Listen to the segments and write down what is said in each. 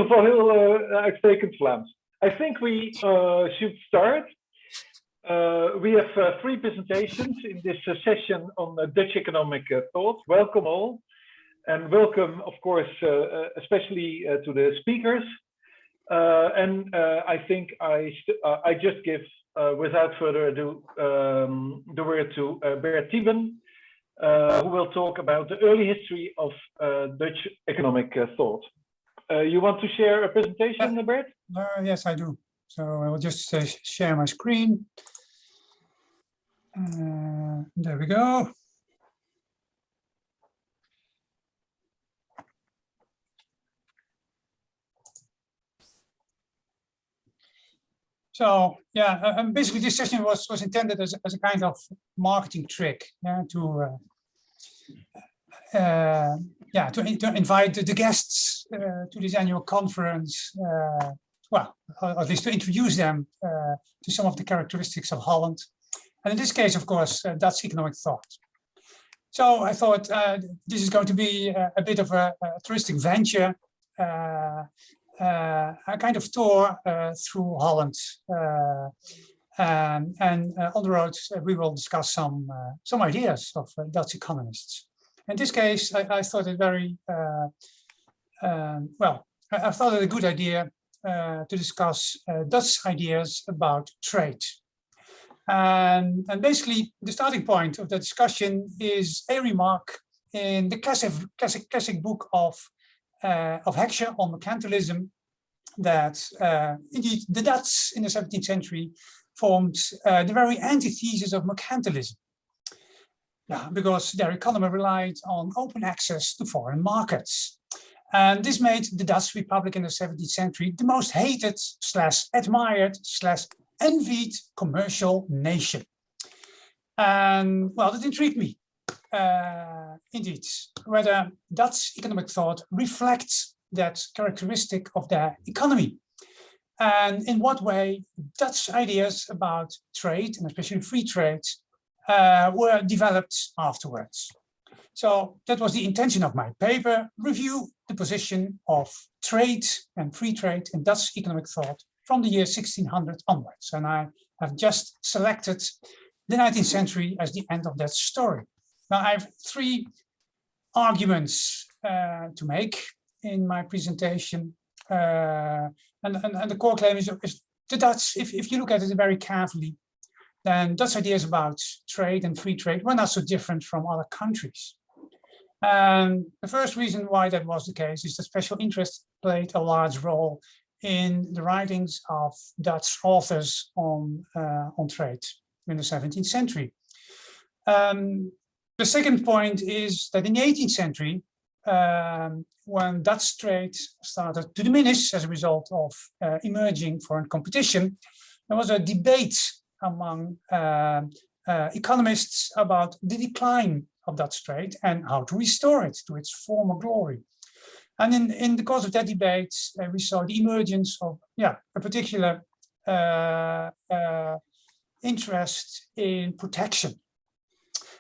geval heel uitstekend Vlaams. I think we should start. We have 3 presentations in this session on Dutch economic thought. Welcome all, and welcome, of course, especially to the speakers. I think I just give, without further ado, the word to Bert Tieben, who will talk about the early history of Dutch economic thought. You want to share a presentation, Bert? Yes, I do. So I will just share my screen. There we go. So yeah, basically this session was intended as a kind of marketing trick, to invite the guests to this annual conference. Well, at least to introduce them to some of the characteristics of Holland, and in this case, of course, Dutch economic thought. So I thought this is going to be a bit of a touristic venture. A kind of tour through Holland, and on the road we will discuss some ideas of Dutch economists. In this case, I thought it very well. I thought it a good idea to discuss Dutch ideas about trade, and basically the starting point of the discussion is a remark in the classic book of Heckscher on mercantilism, that indeed the Dutch in the 17th century formed the very antithesis of mercantilism. Yeah, because their economy relied on open access to foreign markets. And this made the Dutch Republic in the 17th century the most hated / admired / envied commercial nation. And well, that intrigued me. Indeed, whether Dutch economic thought reflects that characteristic of their economy, and in what way Dutch ideas about trade, and especially free trade, were developed afterwards. So that was the intention of my paper: review the position of trade and free trade in Dutch economic thought from the year 1600 onwards. And I have just selected the 19th century as the end of that story. Now I have 3 arguments to make in my presentation, and the core claim is the Dutch. If you look at it very carefully, then Dutch ideas about trade and free trade were not so different from other countries. And the first reason why that was the case is that special interest played a large role in the writings of Dutch authors on trade in the 17th century. The second point is that in the 18th century, when Dutch trade started to diminish as a result of emerging foreign competition, there was a debate among economists about the decline of Dutch trade and how to restore it to its former glory. And in the course of that debate, we saw the emergence of a particular interest in protection.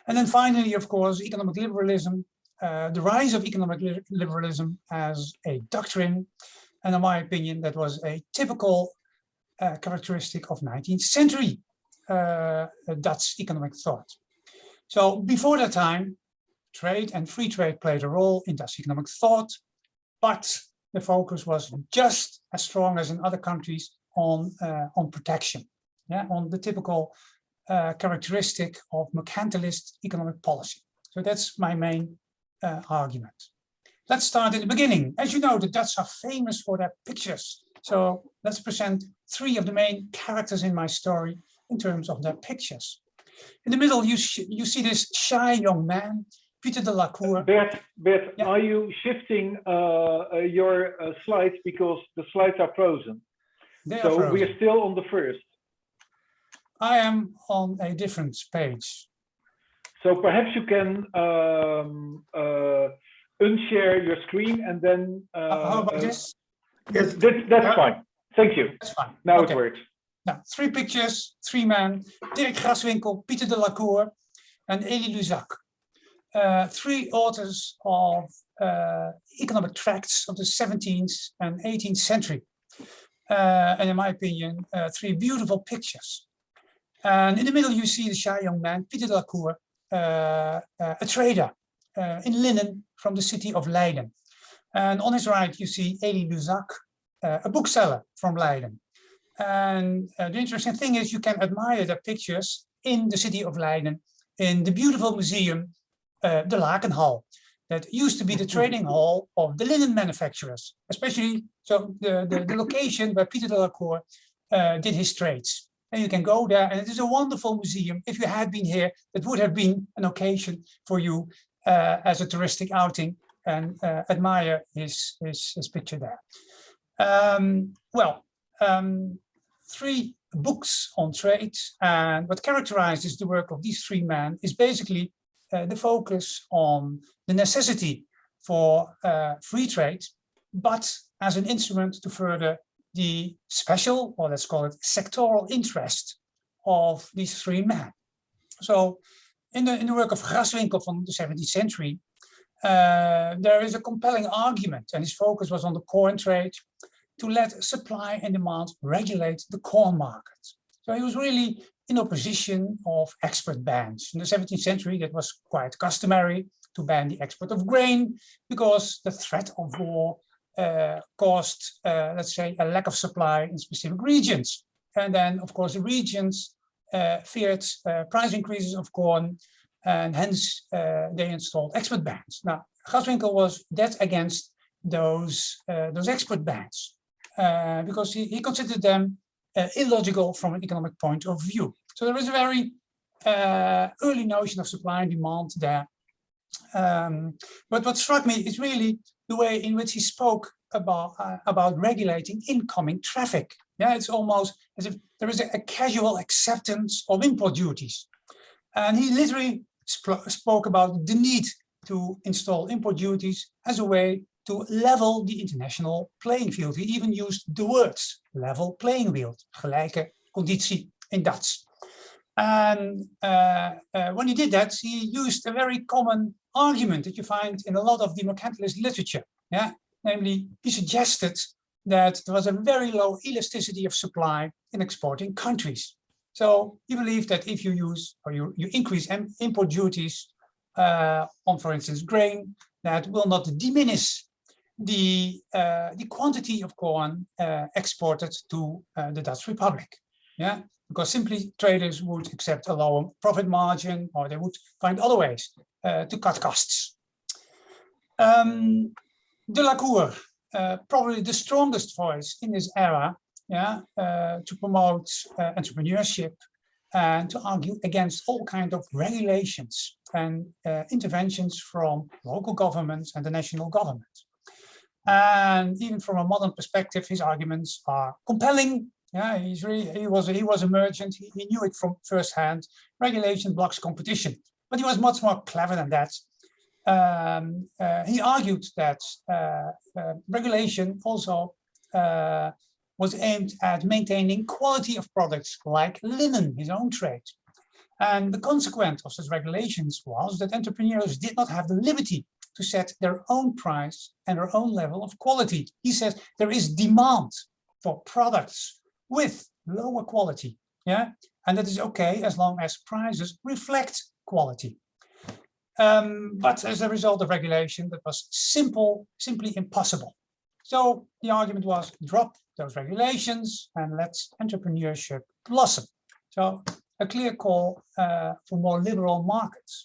And then finally, of course, economic liberalism, the rise of economic liberalism as a doctrine. And in my opinion, that was a typical characteristic of 19th century Dutch economic thought. So before that time, trade and free trade played a role in Dutch economic thought, but the focus was just as strong as in other countries on protection, on the typical characteristic of mercantilist economic policy. So that's my main argument. Let's start in the beginning. As you know, the Dutch are famous for their pictures. So let's present 3 of the main characters in my story in terms of their pictures. In the middle, you see this shy young man, Pieter de la Cour. Bert, are you shifting your slides, because the slides are frozen? They are frozen. We are still on the first. I am on a different page. So perhaps you can unshare your screen and then... how about this? Yes, that's fine. Thank you. That's fine. Now okay. It works. Now, 3 pictures, 3 men: Dirk Graswinkel, Pieter de la Cour, and Elie Luzac. 3 authors of economic tracts of the 17th and 18th century. And in my opinion, 3 beautiful pictures. And in the middle, you see the shy young man, Pieter de la Cour, a trader in linen from the city of Leiden. And on his right, you see Elie Luzac, a bookseller from Leiden. And the interesting thing is you can admire the pictures in the city of Leiden, in the beautiful museum, the Lakenhal, that used to be the trading hall of the linen manufacturers, especially so the location where Pieter de la Cour did his trades. And you can go there, and it is a wonderful museum. If you had been here, it would have been an occasion for you as a touristic outing and admire his picture there. 3 books on trade, and what characterizes the work of these 3 men is basically the focus on the necessity for free trade, but as an instrument to further the special, or let's call it sectoral interest of these 3 men. So in the work of Graswinkel from the 17th century, there is a compelling argument, and his focus was on the corn trade, to let supply and demand regulate the corn market. So he was really in opposition of export bans. In the 17th century, that was quite customary to ban the export of grain because the threat of war caused, let's say, a lack of supply in specific regions. And then, of course, the regions feared price increases of corn, and hence they installed export bans. Now, Graswinkel was dead against those export bans because he considered them illogical from an economic point of view. So there is a very early notion of supply and demand there. But what struck me is really the way in which he spoke about regulating incoming traffic. Yeah, it's almost as if there is a casual acceptance of import duties. And he literally spoke about the need to install import duties as a way to level the international playing field. He even used the words level playing field, gelijke conditie in Dutch. And when he did that, he used a very common argument that you find in a lot of the mercantilist literature. Yeah, namely, he suggested that there was a very low elasticity of supply in exporting countries. So he believed that if you use or you increase import duties on, for instance, grain, that will not diminish the quantity of corn exported to the Dutch Republic. Yeah, because simply traders would accept a lower profit margin, or they would find other ways to cut costs. De la Cour, probably the strongest voice in this era, yeah, to promote entrepreneurship and to argue against all kinds of regulations and interventions from local governments and the national government. And even from a modern perspective, his arguments are compelling. Yeah, he was a merchant. He knew it from firsthand. Regulation blocks competition, but he was much more clever than that. He argued that regulation also was aimed at maintaining quality of products like linen, his own trade. And the consequence of such regulations was that entrepreneurs did not have the liberty to set their own price and their own level of quality. He says there is demand for products with lower quality, yeah, and that is okay as long as prices reflect quality. But as a result of regulation, that was simply impossible. So the argument was drop those regulations and let entrepreneurship blossom. So a clear call for more liberal markets.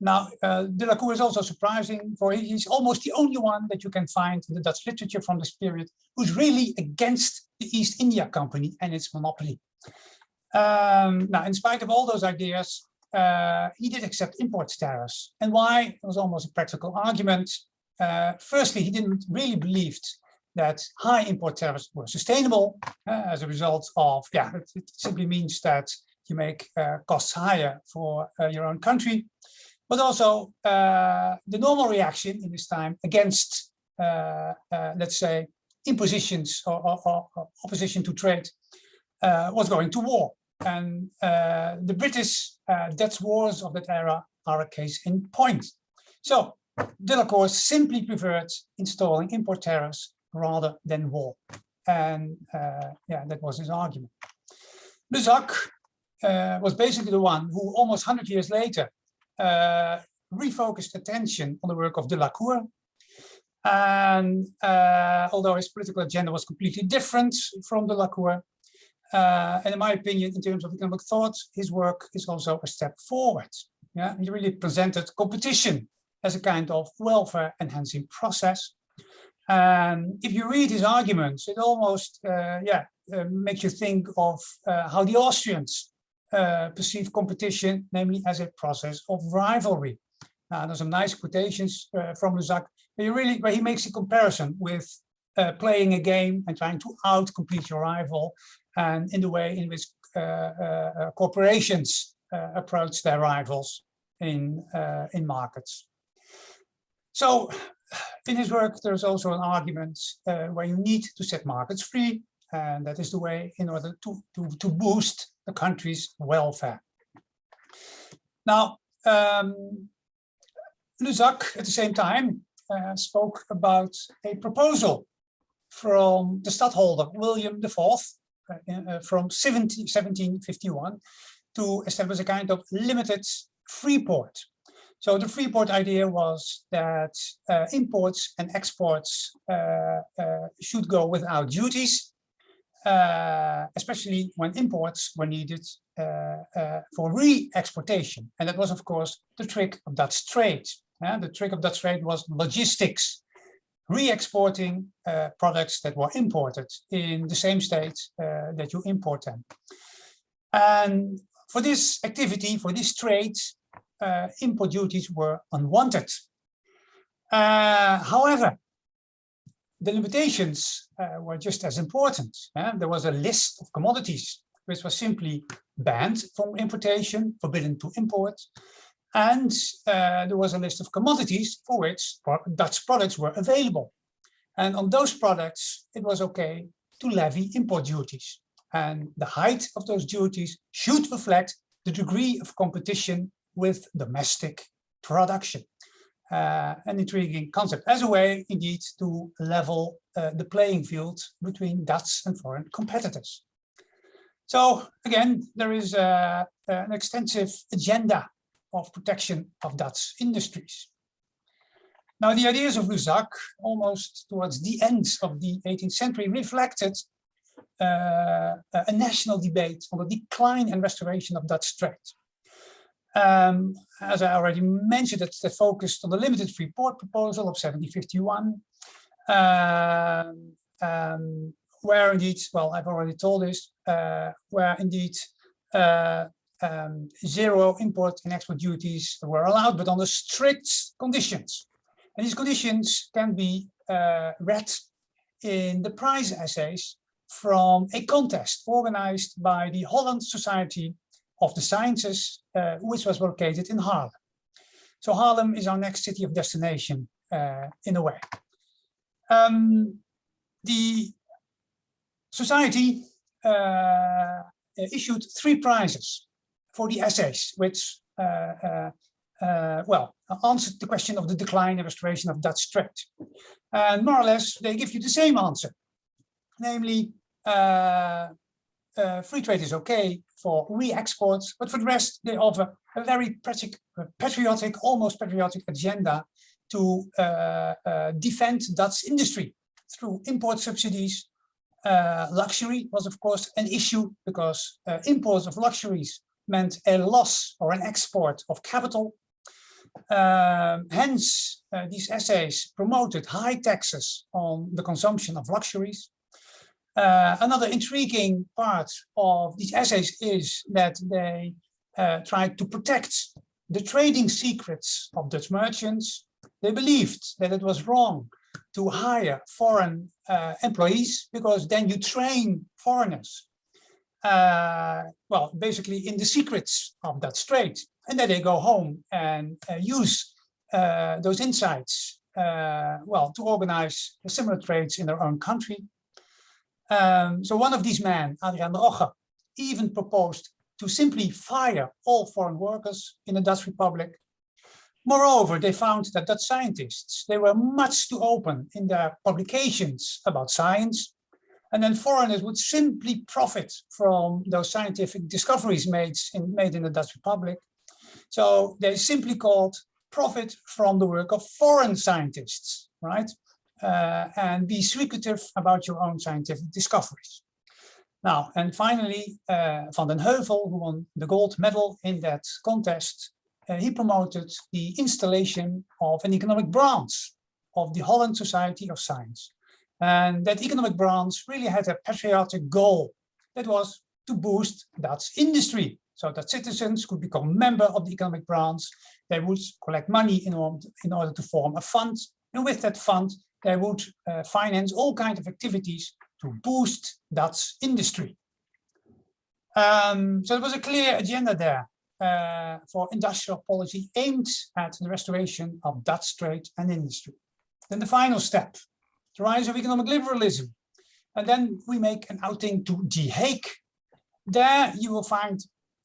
Now, de la Cour is also surprising, for he's almost the only one that you can find in the Dutch literature from this period who's really against the East India Company and its monopoly. Now, in spite of all those ideas, he did accept import tariffs. And why? It was almost a practical argument. Firstly, he didn't really believe that high import tariffs were sustainable as a result of, yeah, it simply means that you make costs higher for your own country. But also the normal reaction in this time against, let's say, impositions or opposition to trade was going to war. And the British Dutch wars of that era are a case in point. So Delacour simply preferred installing import tariffs rather than war. And yeah, that was his argument. Lusac was basically the one who almost 100 years later refocused attention on the work of Delacour. And although his political agenda was completely different from Delacour, and in my opinion, in terms of economic thought, his work is also a step forward. Yeah, he really presented competition as a kind of welfare enhancing process. And if you read his arguments, it almost makes you think of how the Austrians perceive competition, namely as a process of rivalry. There's some nice quotations from Lusac where he makes a comparison with playing a game and trying to outcompete your rival, and in the way in which corporations approach their rivals in markets. So in his work, there's also an argument where you need to set markets free, and that is the way in order to boost the country's welfare. Now, Lusac at the same time spoke about a proposal from the stadtholder William IV from 1751 to establish a kind of limited free port. So the Freeport idea was that imports and exports should go without duties, especially when imports were needed for re-exportation. And that was, of course, the trick of Dutch trade. The trick of Dutch trade was logistics, re-exporting products that were imported in the same state that you import them. And for this activity, for this trade, import duties were unwanted. However, the limitations were just as important. There was a list of commodities which was simply banned from importation, forbidden to import. And there was a list of commodities for which Dutch products were available. And on those products, it was okay to levy import duties. And the height of those duties should reflect the degree of competition with domestic production. An intriguing concept as a way, indeed, to level the playing field between Dutch and foreign competitors. So again, there is an extensive agenda of protection of Dutch industries. Now, the ideas of Lusac, almost towards the end of the 18th century, reflected a national debate on the decline and restoration of Dutch trade. As I already mentioned, it focused on the limited free port proposal of 1751, where indeed, well, I've already told this, where indeed zero import and export duties were allowed, but under strict conditions. And these conditions can be read in the prize essays from a contest organized by the Holland Society of the Sciences, which was located in Haarlem. So Haarlem is our next city of destination in a way. The society issued 3 prizes for the essays, which answered the question of the decline and restoration of Dutch trade. And more or less, they give you the same answer, namely, free trade is okay for re-exports, but for the rest, they offer a very patriotic, almost patriotic agenda to defend Dutch industry through import subsidies. Luxury was, of course, an issue because imports of luxuries meant a loss or an export of capital. Hence, these essays promoted high taxes on the consumption of luxuries. Another intriguing part of these essays is that they tried to protect the trading secrets of Dutch merchants. They believed that it was wrong to hire foreign employees because then you train foreigners. Well, basically in the secrets of Dutch trade, and then they go home and use those insights, well, to organize similar trades in their own country. So one of these men, Adriaan de Rogge, even proposed to simply fire all foreign workers in the Dutch Republic. Moreover, they found that scientists, they were much too open in their publications about science, and then foreigners would simply profit from those scientific discoveries made in the Dutch Republic. So they simply called profit from the work of foreign scientists, right? And be secretive about your own scientific discoveries. Now, and finally, Van den Heuvel, who won the gold medal in that contest, he promoted the installation of an economic branch of the Holland Society of Science. And that economic branch really had a patriotic goal. That was to boost Dutch industry, so that citizens could become a member of the economic branch. They would collect money in order to form a fund. And with that fund, they would finance all kinds of activities to boost Dutch industry. So there was a clear agenda there for industrial policy aimed at the restoration of Dutch trade and industry. Then the final step, the rise of economic liberalism. And then we make an outing to The Hague. There you will find,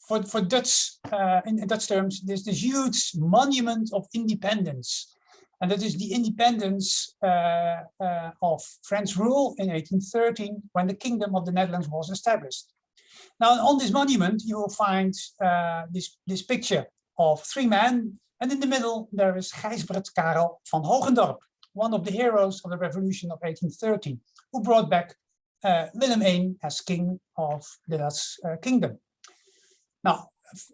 for Dutch, in Dutch terms, there's this huge monument of independence. And that is the independence of French rule in 1813, when the Kingdom of the Netherlands was established. Now, on this monument, you will find this picture of three men, and in the middle there is Gijsbert Karel van Hogendorp, one of the heroes of the Revolution of 1813, who brought back Willem I as king of the Dutch kingdom. Now,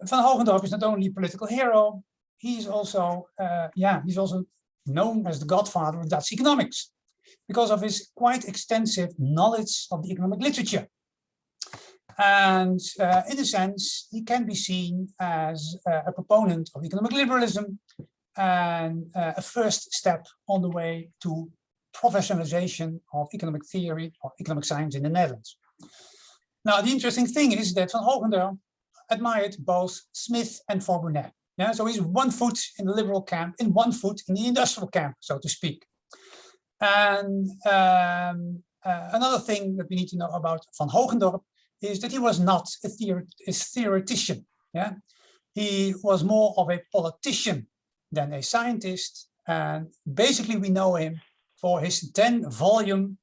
van Hogendorp is not only a political hero, he's also known as the godfather of Dutch economics because of his quite extensive knowledge of the economic literature. And in a sense, he can be seen as a proponent of economic liberalism and a first step on the way to professionalization of economic theory or economic science in the Netherlands. Now, the interesting thing is that Van Hogendorp admired both Smith and Forbonnais. Yeah, so he's 1 foot in the liberal camp and 1 foot in the industrial camp, so to speak. And another thing that we need to know about Van Hogendorp is that he was not a theoretician. Yeah? He was more of a politician than a scientist. And basically we know him for his 10-volume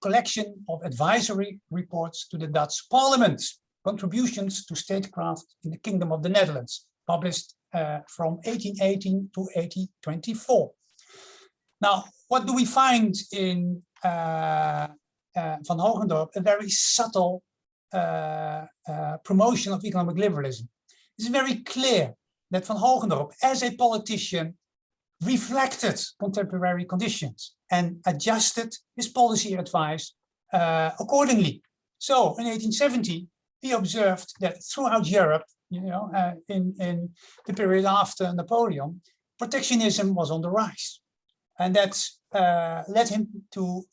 collection of advisory reports to the Dutch Parliament, Contributions to Statecraft in the Kingdom of the Netherlands, published from 1818 to 1824. Now, what do we find in Van Hogendorp? A very subtle promotion of economic liberalism. It's very clear that Van Hogendorp, as a politician, reflected contemporary conditions and adjusted his policy advice accordingly. So in 1870, he observed that throughout Europe, in the period after Napoleon, protectionism was on the rise. And that led him to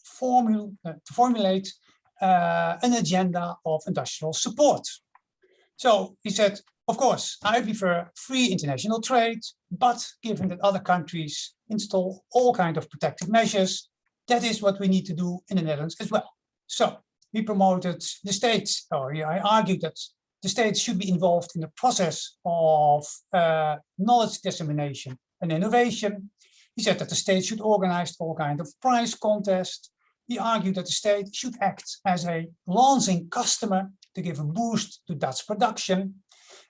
formulate an agenda of industrial support. So he said, of course, I prefer free international trade, but given that other countries install all kinds of protective measures, that is what we need to do in the Netherlands as well. So he promoted the states, or I argued that the states should be involved in the process of knowledge dissemination and innovation. He said that the state should organize all kinds of prize contests. He argued that the state should act as a launching customer to give a boost to Dutch production.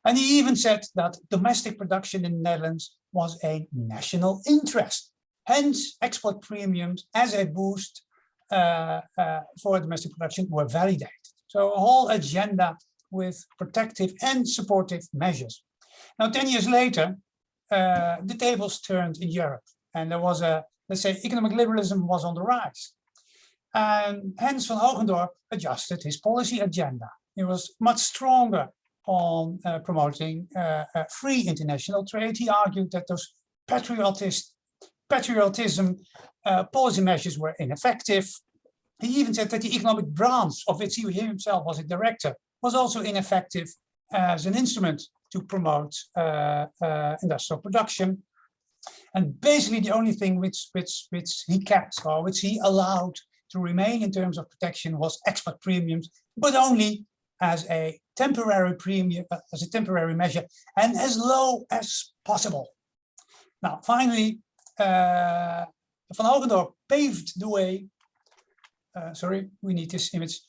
And he even said that domestic production in the Netherlands was a national interest. Hence, export premiums as a boost for domestic production were validated. So a whole agenda with protective and supportive measures. Now, 10 years later, the tables turned in Europe, and there was let's say, economic liberalism was on the rise. And hence Van Hogendorp adjusted his policy agenda. He was much stronger on promoting free international trade. He argued that those patriotism policy measures were ineffective. He even said that the economic branch, of which he himself was a director, was also ineffective as an instrument to promote industrial production. And basically the only thing which he kept, or which he allowed to remain in terms of protection, was export premiums, but only as a temporary premium, as a temporary measure, and as low as possible. Now, finally, Van Hogendorp paved the way. Sorry, we need this image.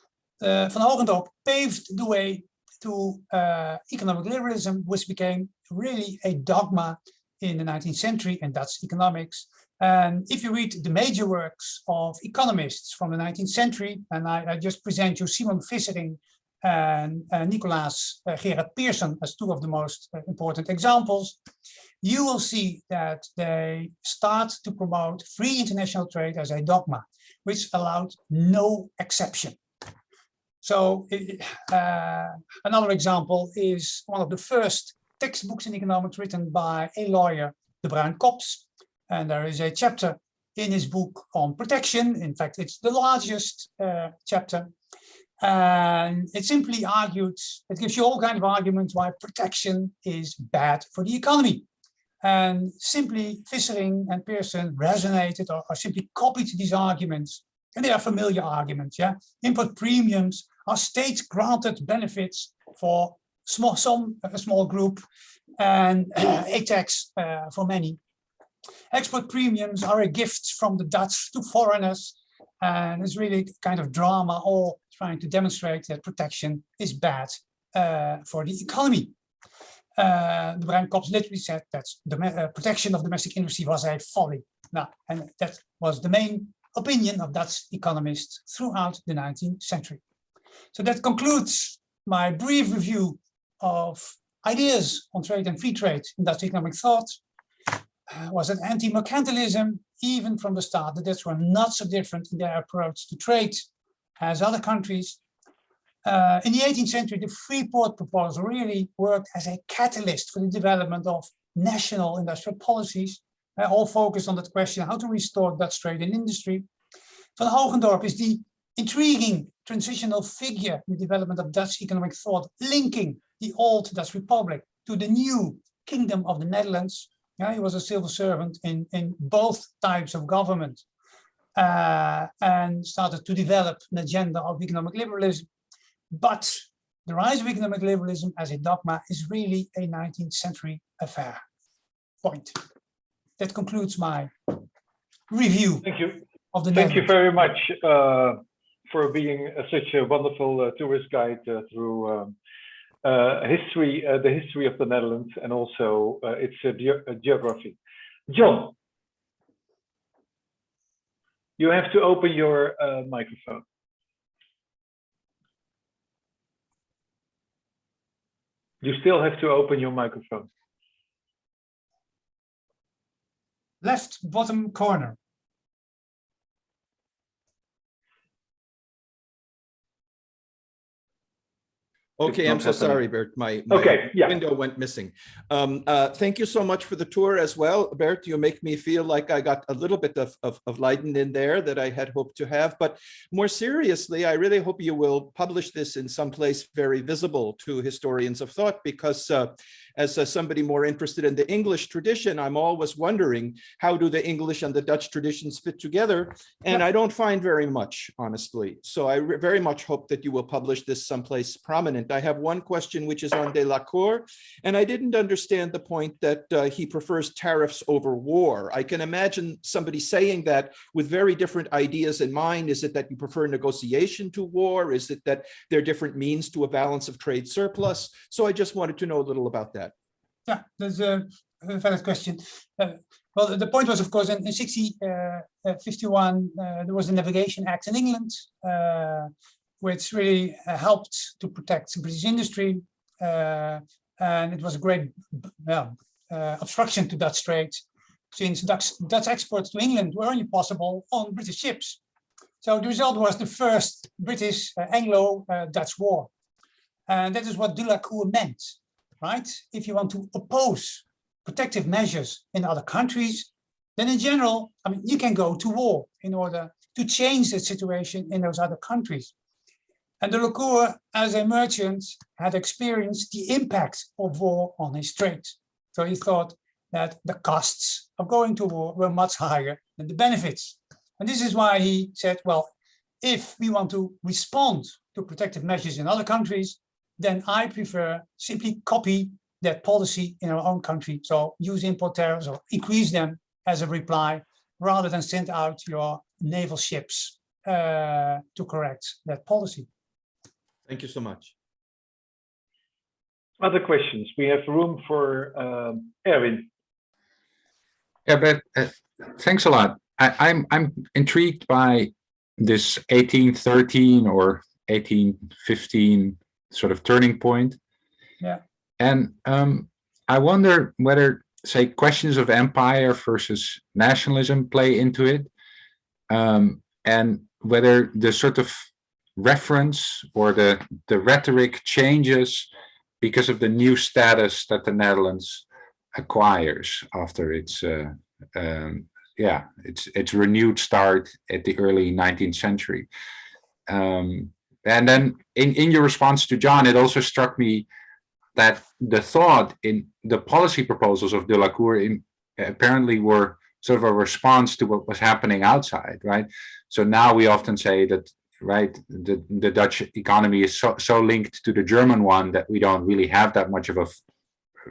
Van Hogendorp paved the way to economic liberalism, which became really a dogma in the 19th century in Dutch economics. And if you read the major works of economists from the 19th century, and I just present you Simon Vissering and Nicolaas Gerard Pearson as two of the most important examples, you will see that they start to promote free international trade as a dogma, which allowed no exception. So another example is one of the first textbooks in economics written by a lawyer, De Bruin Kops. And there is a chapter in his book on protection. In fact, it's the largest chapter. And it simply argues, it gives you all kinds of arguments why protection is bad for the economy. And simply Vissering and Pearson resonated or simply copied these arguments. And they are familiar arguments, yeah. Import premiums are state-granted benefits for a small group and a tax for many. Export premiums are a gift from the Dutch to foreigners, and it's really kind of drama, all trying to demonstrate that protection is bad for the economy. De Bruin Kops literally said that the protection of domestic industry was a folly. Now, and that was the main opinion of Dutch economists throughout the 19th century. So that concludes my brief review of ideas on trade and free trade in Dutch economic thought. Was it anti-mercantilism? Even from the start, the Dutch were not so different in their approach to trade as other countries. In the 18th century, the Freeport proposal really worked as a catalyst for the development of national industrial policies, all focused on that question, how to restore Dutch trade and industry. Van Hogendorp is the intriguing transitional figure in the development of Dutch economic thought, linking the old Dutch Republic to the new Kingdom of the Netherlands. He was a civil servant in both types of government and started to develop an agenda of economic liberalism. But the rise of economic liberalism as a dogma is really a 19th century affair. Point. That concludes my review. Thank you. Of the Thank you very much for being such a wonderful tourist guide through the history of the Netherlands and also its geography. John, you have to open your microphone. You still have to open your microphone. Left bottom corner. Okay, I'm so sorry, Bert. My window went missing. Thank you so much for the tour as well, Bert. You make me feel like I got a little bit of Leiden in there that I had hoped to have. But more seriously, I really hope you will publish this in some place very visible to historians of thought, because as somebody more interested in the English tradition, I'm always wondering, how do the English and the Dutch traditions fit together? And I don't find very much, honestly. So I very much hope that you will publish this someplace prominent. I have one question, which is on Delacour, and I didn't understand the point that he prefers tariffs over war. I can imagine somebody saying that with very different ideas in mind. Is it that you prefer negotiation to war? Is it that there are different means to a balance of trade surplus? So I just wanted to know a little about that. Yeah, that's a valid question. Well, the point was, of course, in 1651, there was the Navigation Act in England, which really helped to protect British industry. And it was a great obstruction to Dutch trade, since Dutch exports to England were only possible on British ships. So the result was the first British Anglo Dutch war. And that is what Delacour meant. Right? If you want to oppose protective measures in other countries, then in general, I mean, you can go to war in order to change the situation in those other countries. And Delacour, as a merchant, had experienced the impact of war on his trade. So he thought that the costs of going to war were much higher than the benefits. And this is why he said, well, if we want to respond to protective measures in other countries, then I prefer simply copy that policy in our own country. So use import tariffs or increase them as a reply, rather than send out your naval ships to correct that policy. Thank you so much. Other questions? We have room for Erwin. Yeah, but thanks a lot. I'm intrigued by this 1813 or 1815 sort of turning point. Yeah. And I wonder whether, say, questions of empire versus nationalism play into it, and whether the sort of reference or the rhetoric changes because of the new status that the Netherlands acquires after its renewed start at the early 19th century. And then in your response to John, it also struck me that the thought in the policy proposals of de la Cour apparently were sort of a response to what was happening outside, right? So now we often say that, right, the Dutch economy is so linked to the German one that we don't really have that much of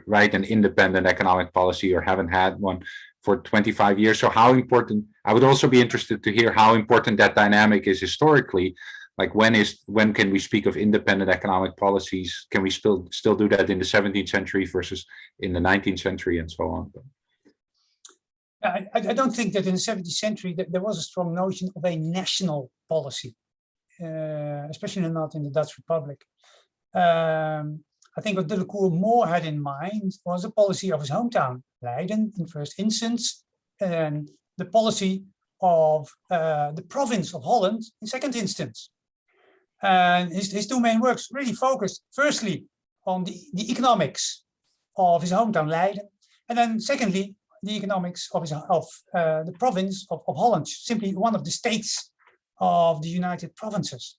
an independent economic policy, or haven't had one for 25 years. So how important, I would also be interested to hear how important that dynamic is historically. Like when can we speak of independent economic policies? Can we still do that in the 17th century versus in the 19th century and so on? I don't think that in the 17th century that there was a strong notion of a national policy, especially not in the Dutch Republic. I think what de la Cour more had in mind was the policy of his hometown, Leiden in first instance, and the policy of the province of Holland in second instance. And his two main works really focused, firstly, on the economics of his hometown, Leiden, and then secondly, the economics of the province of Holland, simply one of the states of the United Provinces.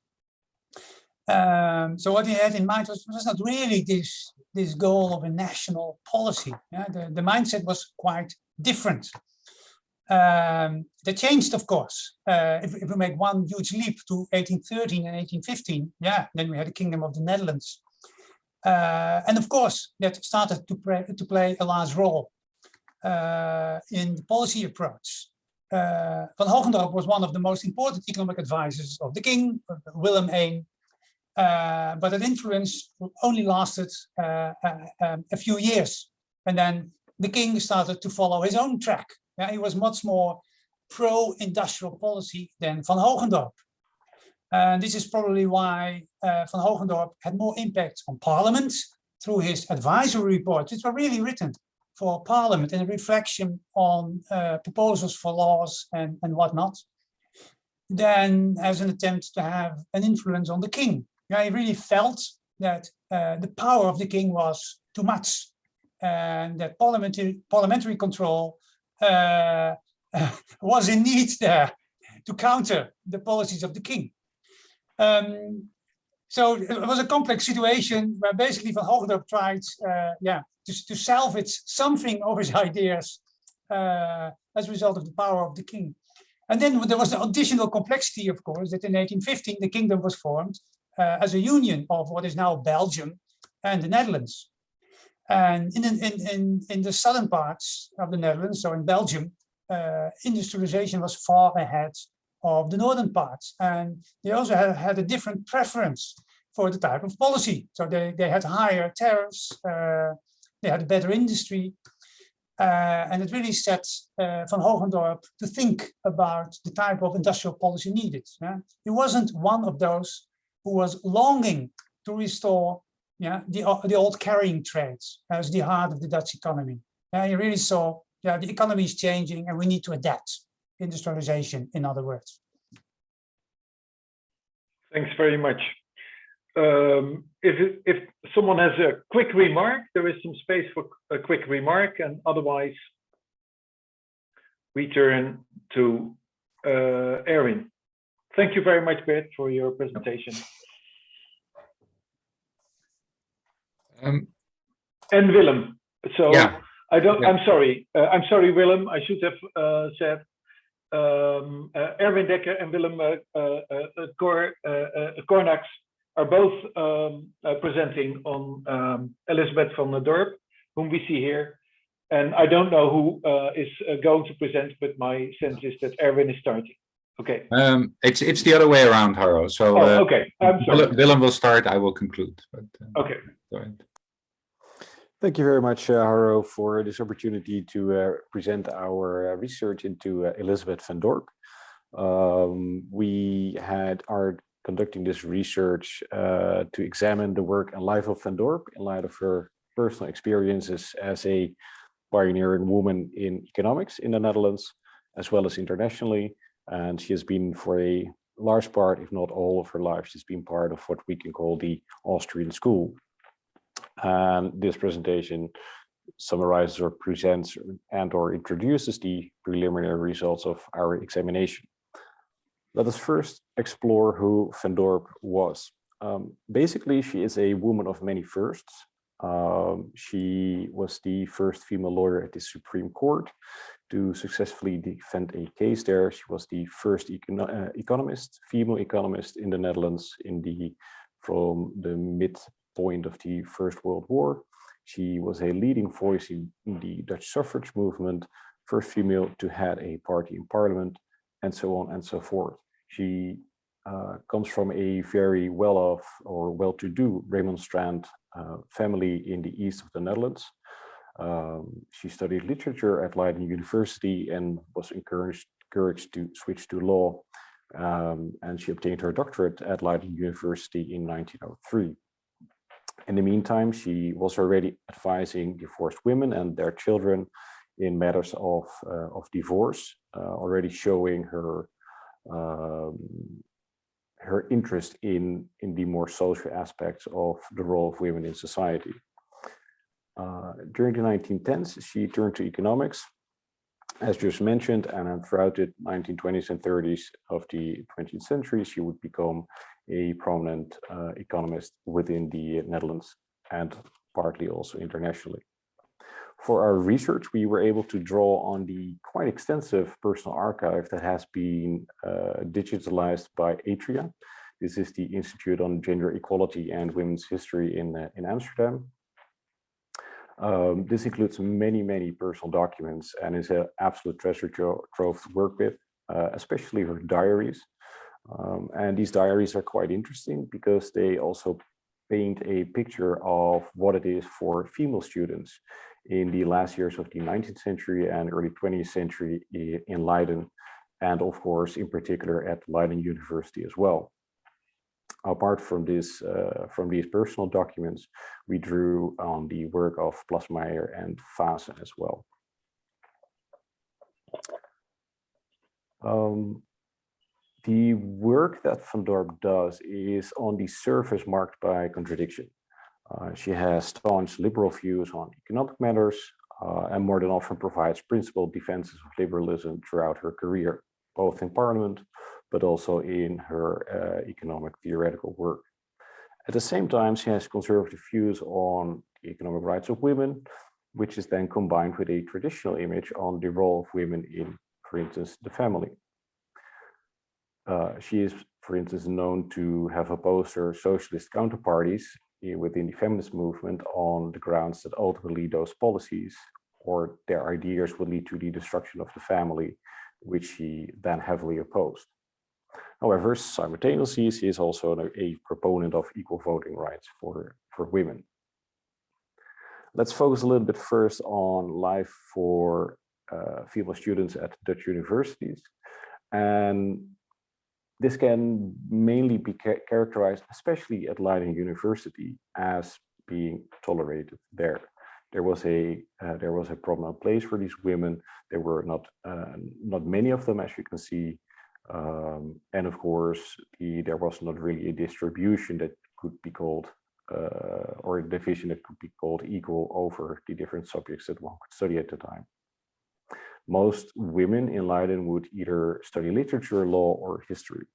So what he had in mind was not really this goal of a national policy. Yeah? The mindset was quite different. That changed, of course. If we make one huge leap to 1813 and 1815, yeah, then we had the Kingdom of the Netherlands. And of course, that started to play a large role in the policy approach. Van Hogendorp was one of the most important economic advisors of the king, Willem I, but that influence only lasted a few years. And then the king started to follow his own track. Yeah, he was much more pro-industrial policy than Van Hogendorp. And this is probably why Van Hogendorp had more impact on Parliament through his advisory reports, which were really written for Parliament and a reflection on proposals for laws and whatnot, than as an attempt to have an influence on the king. Yeah, he really felt that the power of the king was too much, and that parliamentary control was in need there to counter the policies of the king. So it was a complex situation where basically Van Hogendorp tried to salvage something of his ideas as a result of the power of the king. And then there was the additional complexity, of course, that in 1815 the kingdom was formed as a union of what is now Belgium and the Netherlands. And in the southern parts of the Netherlands, so in Belgium, industrialization was far ahead of the northern parts. And they also had a different preference for the type of policy. So they had higher tariffs, they had a better industry. And it really set Van Hogendorp to think about the type of industrial policy needed. Yeah? He wasn't one of those who was longing to restore the old carrying trades as the heart of the Dutch economy. He really saw the economy is changing and we need to adapt. Industrialization, in other words. Thanks very much. If someone has a quick remark, there is some space for a quick remark, and otherwise we turn to Erwin. Thank you very much, Bert, for your presentation. Um, and Willem. So yeah. I'm sorry. I'm sorry, Willem. I should have said Erwin Dekker and Willem Cornax are both presenting on Elizabeth van der Dorp. we see here. And I don't know who is going to present, but my sense is that Erwin is starting. Okay. It's the other way around, Harro. So okay. I'm sorry. Willem will start. I will conclude. But, okay. Go ahead. Thank you very much, Harro, for this opportunity to present our research into Elizabeth van Dorp. We are conducting this research to examine the work and life of van Dorp in light of her personal experiences as a pioneering woman in economics in the Netherlands, as well as internationally. And she has been, for a large part, if not all of her life, she's been part of what we can call the Austrian school. And this presentation summarizes or presents and/or introduces the preliminary results of our examination. Let us first explore who van Dorp was. Basically, she is a woman of many firsts. She was the first female lawyer at the Supreme Court to successfully defend a case there. She was the first female economist in the Netherlands from the midpoint of the First World War. She was a leading voice in the Dutch suffrage movement, first female to head a party in parliament, and so on and so forth. She comes from a very well-off or well-to-do Remonstrant family in the east of the Netherlands. She studied literature at Leiden University and was encouraged to switch to law. And she obtained her doctorate at Leiden University in 1903. In the meantime, she was already advising divorced women and their children in matters of divorce, already showing her interest in the more social aspects of the role of women in society. During the 1910s, she turned to economics, as just mentioned, and throughout the 1920s and 30s of the 20th century, she would become a prominent economist within the Netherlands and partly also internationally. For our research, we were able to draw on the quite extensive personal archive that has been digitalized by Atria. This is the Institute on Gender Equality and Women's History in Amsterdam. This includes many, many personal documents and is an absolute treasure trove to work with, especially her diaries. And these diaries are quite interesting because they also paint a picture of what it is for female students in the last years of the 19th century and early 20th century in Leiden, and of course, in particular at Leiden University as well. Apart from these personal documents, we drew on the work of Plasmeyer and Vase as well. The work that van Dorp does is on the surface marked by contradiction. She has staunch liberal views on economic matters and more than often provides principled defenses of liberalism throughout her career, both in parliament, but also in her economic theoretical work. At the same time, she has conservative views on the economic rights of women, which is then combined with a traditional image on the role of women in, for instance, the family. She is, for instance, known to have opposed her socialist counterparties within the feminist movement on the grounds that ultimately those policies or their ideas would lead to the destruction of the family, which she then heavily opposed. However, simultaneously, she is also a proponent of equal voting rights for women. Let's focus a little bit first on life for female students at Dutch universities. And this can mainly be characterized, especially at Leiden University, as being tolerated there. There was a prominent place for these women. There were not many of them, as you can see, and of course, there was not really a distribution that could be called, or a division that could be called equal over the different subjects that one could study at the time. Most women in Leiden would either study literature, law, or history.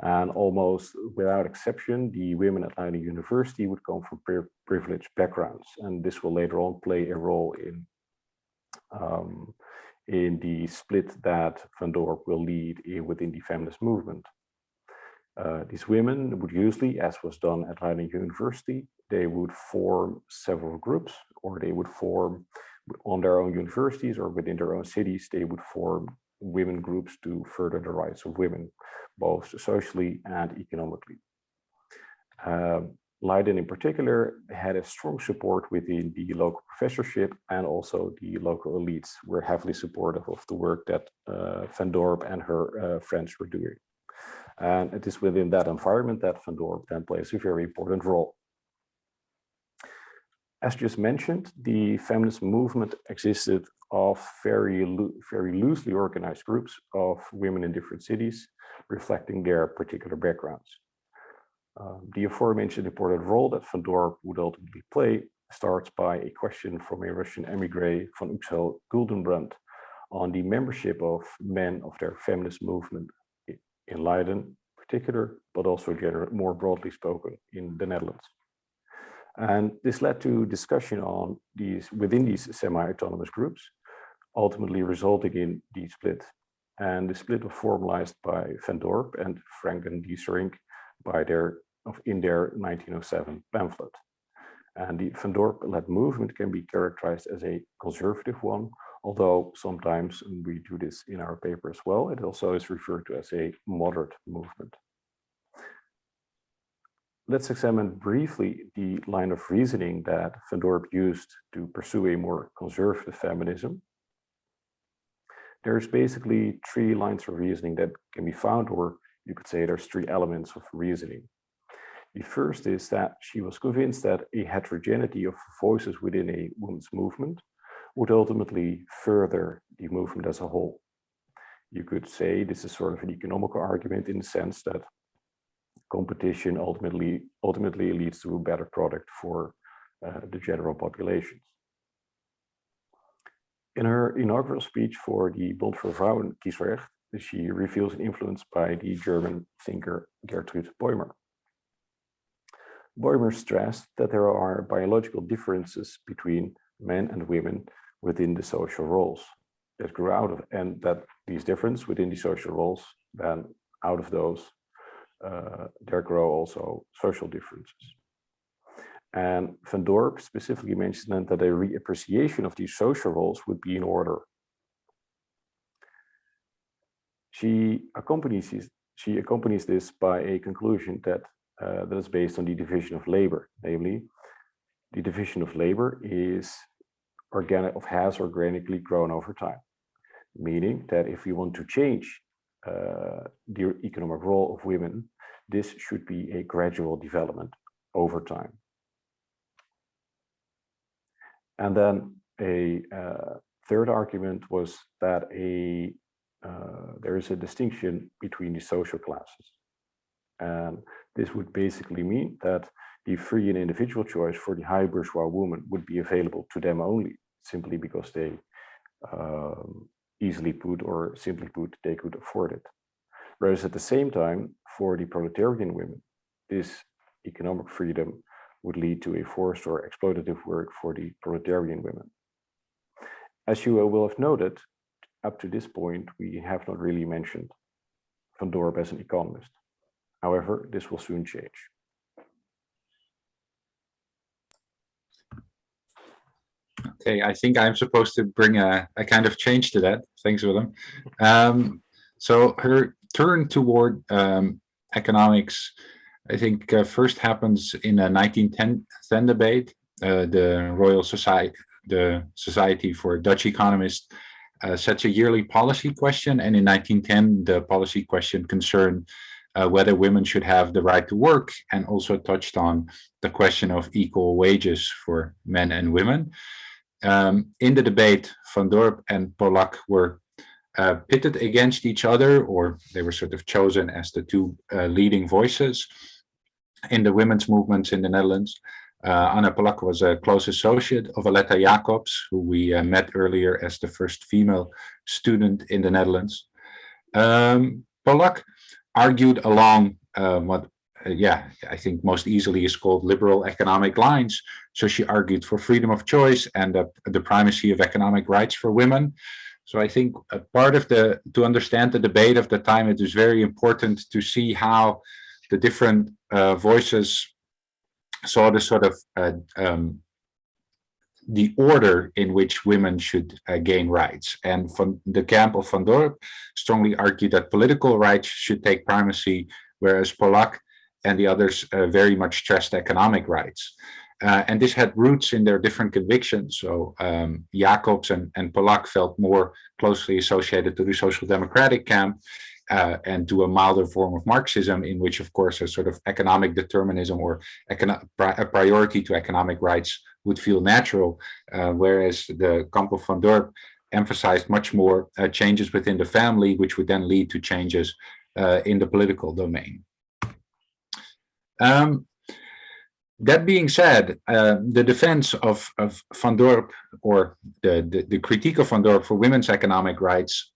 And almost without exception, the women at Leiden University would come from privileged backgrounds. And this will later on play a role in the split that van Dorp will lead within the feminist movement. These women would usually, as was done at Leiden University, they would form several groups or they would form on their own universities or within their own cities, they would form women groups to further the rights of women, both socially and economically. Leiden in particular had a strong support within the local professorship, and also the local elites were heavily supportive of the work that Van Dorp and her friends were doing. And it is within that environment that Van Dorp then plays a very important role. As just mentioned, the feminist movement existed of very loosely organized groups of women in different cities, reflecting their particular backgrounds. The aforementioned important role that Van Dorp would ultimately play starts by a question from a Russian emigre von Uxel Guldenbrand on the membership of men of their feminist movement in Leiden in particular, but also more broadly spoken in the Netherlands. And this led to discussion on within these semi-autonomous groups, ultimately resulting in the split. And the split was formalized by Van Dorp and Frank and Diesering in their 1907 pamphlet. And the Van Dorp-led movement can be characterized as a conservative one, although sometimes, and we do this in our paper as well, it also is referred to as a moderate movement. Let's examine briefly the line of reasoning that Van Dorp used to pursue a more conservative feminism. There's basically three lines of reasoning that can be found, or you could say there's three elements of reasoning. The first is that she was convinced that a heterogeneity of voices within a women's movement would ultimately further the movement as a whole. You could say this is sort of an economical argument in the sense that competition ultimately leads to a better product for the general populations. In her inaugural speech for the Bond voor Vrouwenkiesrecht, she reveals an influence by the German thinker Gertrude Bäumer. Bäumer stressed that there are biological differences between men and women within the social roles that grew out of, and that these differences within the social roles, then out of those, there grow also social differences. And Van Dorp specifically mentioned that a reappreciation of these social roles would be in order. She accompanies this by a conclusion that is based on the division of labor. Namely, the division of labor has organically grown over time, meaning that if we want to change the economic role of women, this should be a gradual development over time. And then a third argument was that there is a distinction between the social classes. And this would basically mean that the free and individual choice for the high bourgeois woman would be available to them only, simply because they easily put, or simply put, they could afford it. Whereas at the same time, for the proletarian women, this economic freedom would lead to a forced or exploitative work for the proletarian women. As you will have noted, up to this point, we have not really mentioned Van Dorp as an economist. However, this will soon change. Okay, I think I'm supposed to bring a kind of change to that. Thanks, Willem. So her turn toward economics, I think first happens in a 1910 debate. The Royal Society, the Society for Dutch Economists, sets a yearly policy question, and in 1910 the policy question concerned whether women should have the right to work, and also touched on the question of equal wages for men and women. In the debate, Van Dorp and Polak were pitted against each other, or they were sort of chosen as the two leading voices in the women's movements in the Netherlands. Anna Polak was a close associate of Aletta Jacobs, who we met earlier as the first female student in the Netherlands. Polak argued along what I think most easily is called liberal economic lines. So she argued for freedom of choice and the primacy of economic rights for women. So I think a part of to understand the debate of the time, it is very important to see how the different voices saw the sort of the order in which women should gain rights. And from the camp of Van Dorp strongly argued that political rights should take primacy, whereas Polak and the others very much stressed economic rights. And this had roots in their different convictions. So Jacobs and Polak felt more closely associated to the social democratic camp and to a milder form of Marxism, in which, of course, a sort of economic determinism or a priority to economic rights would feel natural, whereas the camp of Van Dorp emphasized much more changes within the family, which would then lead to changes in the political domain. That being said, the defense of Van Dorp, or the critique of Van Dorp for women's economic rights,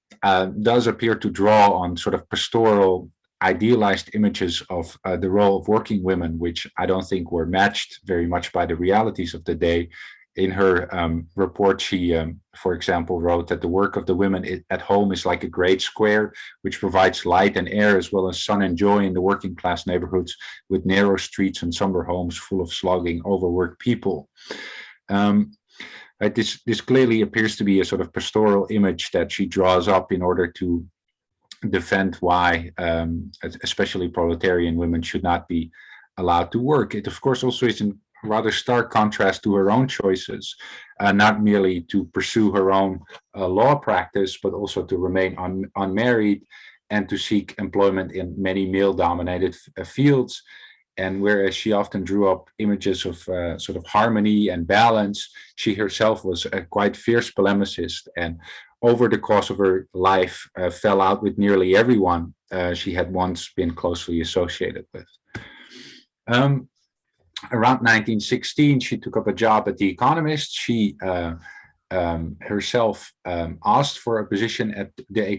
does appear to draw on sort of pastoral, idealized images of the role of working women, which I don't think were matched very much by the realities of the day. In her report, she, for example, wrote that the work of the women at home is like a great square, which provides light and air as well as sun and joy in the working class neighborhoods with narrow streets and somber homes full of slogging, overworked people. This clearly appears to be a sort of pastoral image that she draws up in order to defend why, especially proletarian women, should not be allowed to work. It, of course, also is in rather stark contrast to her own choices, not merely to pursue her own law practice, but also to remain unmarried and to seek employment in many male-dominated fields. And whereas she often drew up images of sort of harmony and balance, she herself was a quite fierce polemicist, and over the course of her life fell out with nearly everyone she had once been closely associated with. Around 1916, she took up a job at The Economist. She herself asked for a position at The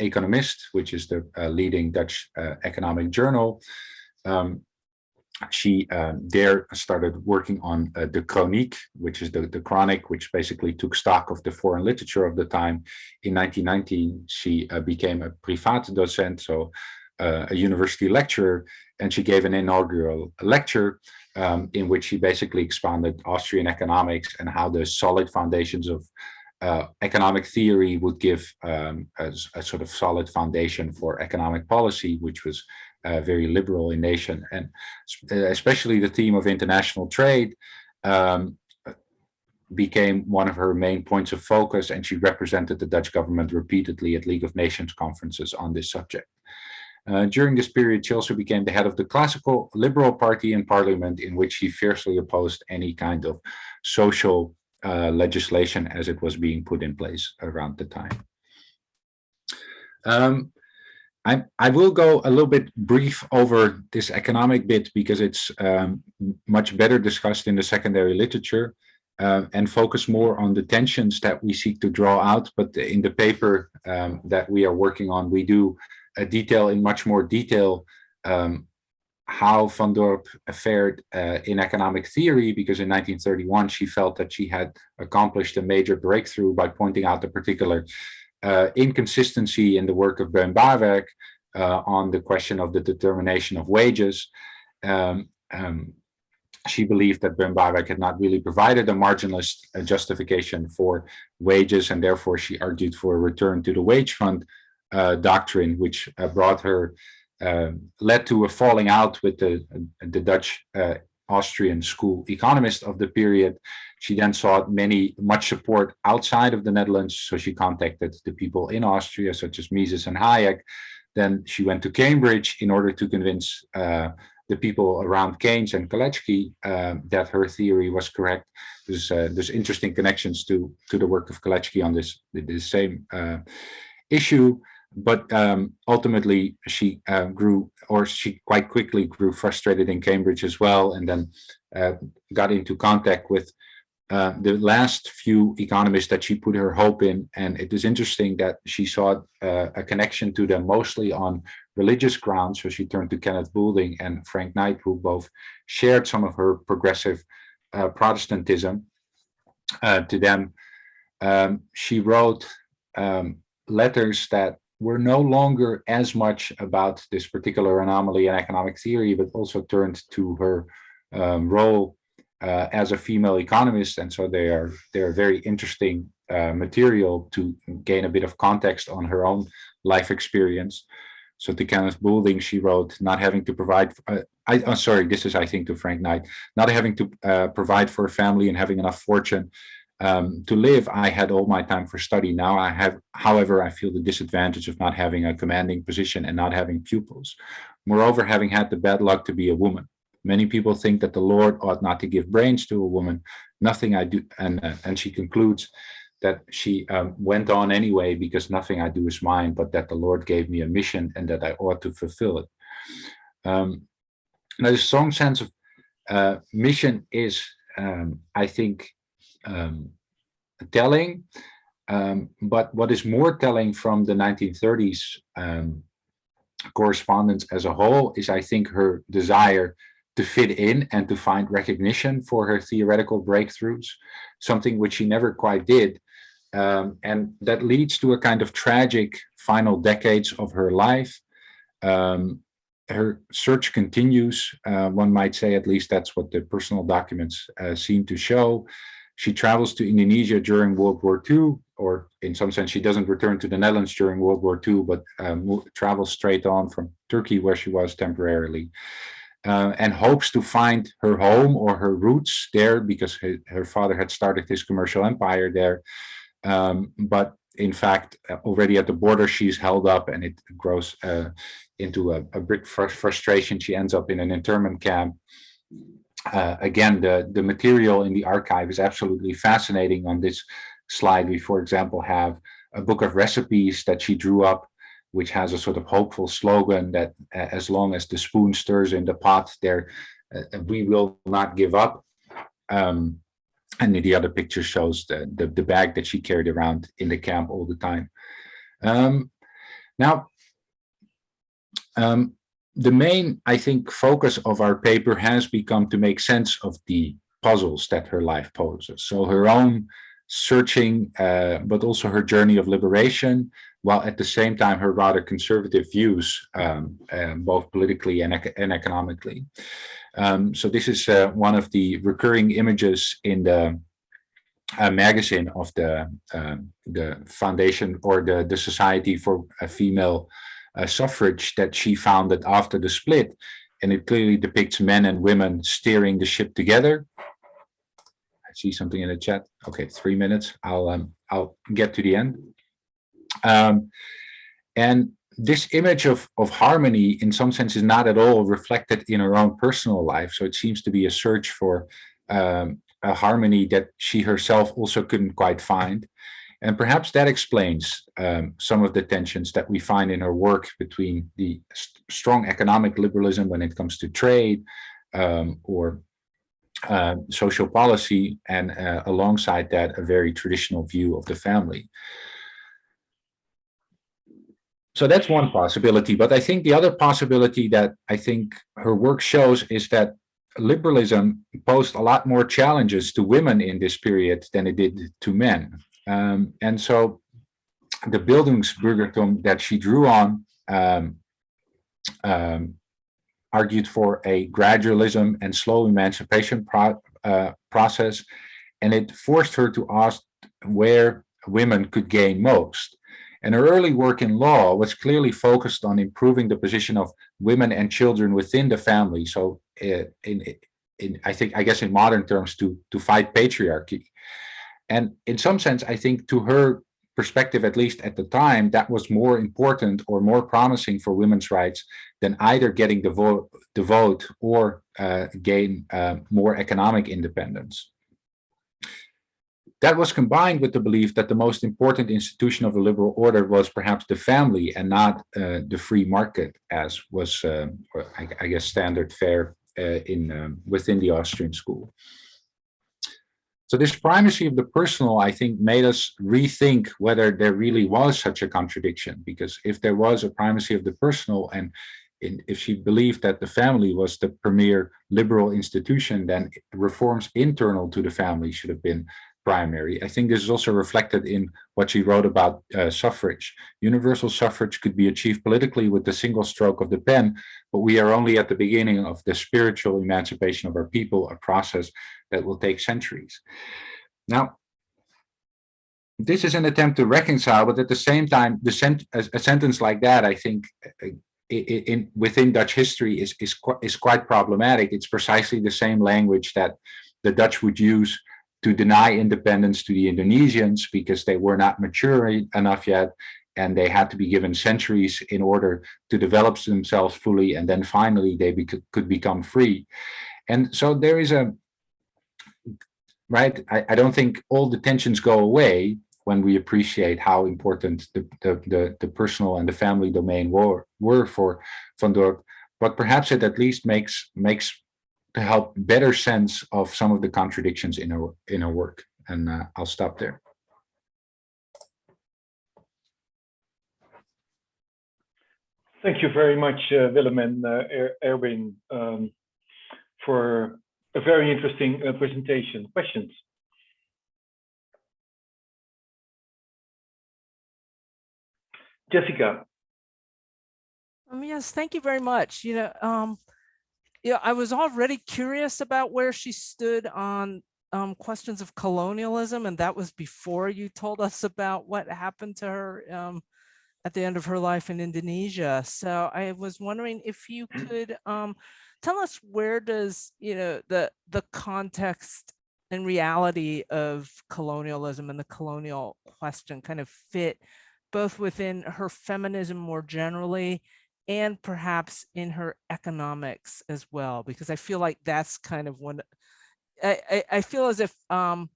Economist, which is the leading Dutch economic journal. She there started working on the Chroniek, which is the chronic, which basically took stock of the foreign literature of the time. In 1919, she became a privaatdocent, so a university lecturer, and she gave an inaugural lecture in which she basically expounded Austrian economics and how the solid foundations of economic theory would give a sort of solid foundation for economic policy, which was very liberal in nation, and especially the theme of international trade became one of her main points of focus, and she represented the Dutch government repeatedly at League of Nations conferences on this subject. During this period, she also became the head of the classical liberal party in parliament, in which she fiercely opposed any kind of social legislation as it was being put in place around the time. I will go a little bit brief over this economic bit because it's much better discussed in the secondary literature and focus more on the tensions that we seek to draw out. But in the paper that we are working on, we do detail in much more detail how Van Dorp fared in economic theory, because in 1931 she felt that she had accomplished a major breakthrough by pointing out the particular inconsistency in the work of Böhm-Bawerk on the question of the determination of wages. She believed that Böhm-Bawerk had not really provided a marginalist justification for wages, and therefore she argued for a return to the wage fund doctrine, which brought her, led to a falling out with the Dutch Austrian school economist of the period. She then sought much support outside of the Netherlands, so she contacted the people in Austria, such as Mises and Hayek. Then she went to Cambridge in order to convince the people around Keynes and Kalecki that her theory was correct. There's interesting connections to the work of Kalecki on this same issue. But ultimately, she she quite quickly grew frustrated in Cambridge as well, and then got into contact with the last few economists that she put her hope in. And it is interesting that she saw a connection to them mostly on religious grounds. So she turned to Kenneth Boulding and Frank Knight, who both shared some of her progressive Protestantism to them. She wrote letters that were no longer as much about this particular anomaly in economic theory, but also turned to her role as a female economist, and so they're very interesting material to gain a bit of context on her own life experience. So to Kenneth Boulding, she wrote, not having to provide, sorry, this is I think to Frank Knight, not having to provide for a family and having enough fortune to live, I had all my time for study. Now I have, however, I feel the disadvantage of not having a commanding position and not having pupils. Moreover, having had the bad luck to be a woman. Many people think that the Lord ought not to give brains to a woman. Nothing I do, and she concludes that she went on anyway because nothing I do is mine, but that the Lord gave me a mission and that I ought to fulfill it. Now, the strong sense of mission is, I think, telling, but what is more telling from the 1930s correspondence as a whole is, I think, her desire to fit in and to find recognition for her theoretical breakthroughs, something which she never quite did. And that leads to a kind of tragic final decades of her life. Her search continues, one might say, at least that's what the personal documents seem to show. She travels to Indonesia during World War II, or in some sense, she doesn't return to the Netherlands during World War II, but travels straight on from Turkey, where she was temporarily, and hopes to find her home or her roots there because her father had started his commercial empire there. But in fact, already at the border, she's held up and it grows into a big frustration. She ends up in an internment camp. Again, the material in the archive is absolutely fascinating. On this slide, we, for example, have a book of recipes that she drew up, which has a sort of hopeful slogan that as long as the spoon stirs in the pot, there we will not give up. And the other picture shows the bag that she carried around in the camp all the time. Now, the main, I think, focus of our paper has become to make sense of the puzzles that her life poses. So her own searching, but also her journey of liberation, while at the same time her rather conservative views, both politically and economically. So this is one of the recurring images in the magazine of the foundation or the Society for Female Suffrage that she founded after the split, and it clearly depicts men and women steering the ship together. I see something in the chat. Okay, 3 minutes. I'll get to the end. And this image of harmony, in some sense, is not at all reflected in her own personal life. So it seems to be a search for a harmony that she herself also couldn't quite find. And perhaps that explains some of the tensions that we find in her work between the strong economic liberalism when it comes to trade or social policy, and alongside that, a very traditional view of the family. So that's one possibility. But I think the other possibility that I think her work shows is that liberalism posed a lot more challenges to women in this period than it did to men. And so the Bildungsbürgertum that she drew on argued for a gradualism and slow emancipation process, and it forced her to ask where women could gain most. And her early work in law was clearly focused on improving the position of women and children within the family. So I guess in modern terms, to fight patriarchy. And in some sense, I think to her perspective, at least at the time, that was more important or more promising for women's rights than either getting the vote or gain more economic independence. That was combined with the belief that the most important institution of a liberal order was perhaps the family and not the free market, as was, I guess, standard fare within the Austrian school. So this primacy of the personal, I think, made us rethink whether there really was such a contradiction, because if there was a primacy of the personal, and if she believed that the family was the premier liberal institution, then reforms internal to the family should have been primary. I think this is also reflected in what she wrote about suffrage. Universal suffrage could be achieved politically with the single stroke of the pen, but we are only at the beginning of the spiritual emancipation of our people, a process that will take centuries. Now, this is an attempt to reconcile, but at the same time, a sentence like that, I think, within Dutch history is quite problematic. It's precisely the same language that the Dutch would use to deny independence to the Indonesians because they were not mature enough yet, and they had to be given centuries in order to develop themselves fully, and then finally they could become free. And so there is a, right, I don't think all the tensions go away when we appreciate how important the personal and the family domain were for Van Dorp, but perhaps it at least makes to help better sense of some of the contradictions in our work. And I'll stop there. Thank you very much, Willem and Erwin, for a very interesting presentation. Questions? Jessica. Yes, thank you very much. I was already curious about where she stood on questions of colonialism, and that was before you told us about what happened to her at the end of her life in Indonesia. So I was wondering if you could tell us, where does the context and reality of colonialism and the colonial question kind of fit, both within her feminism more generally and perhaps in her economics as well, because I feel like that's kind of one. I feel as if kind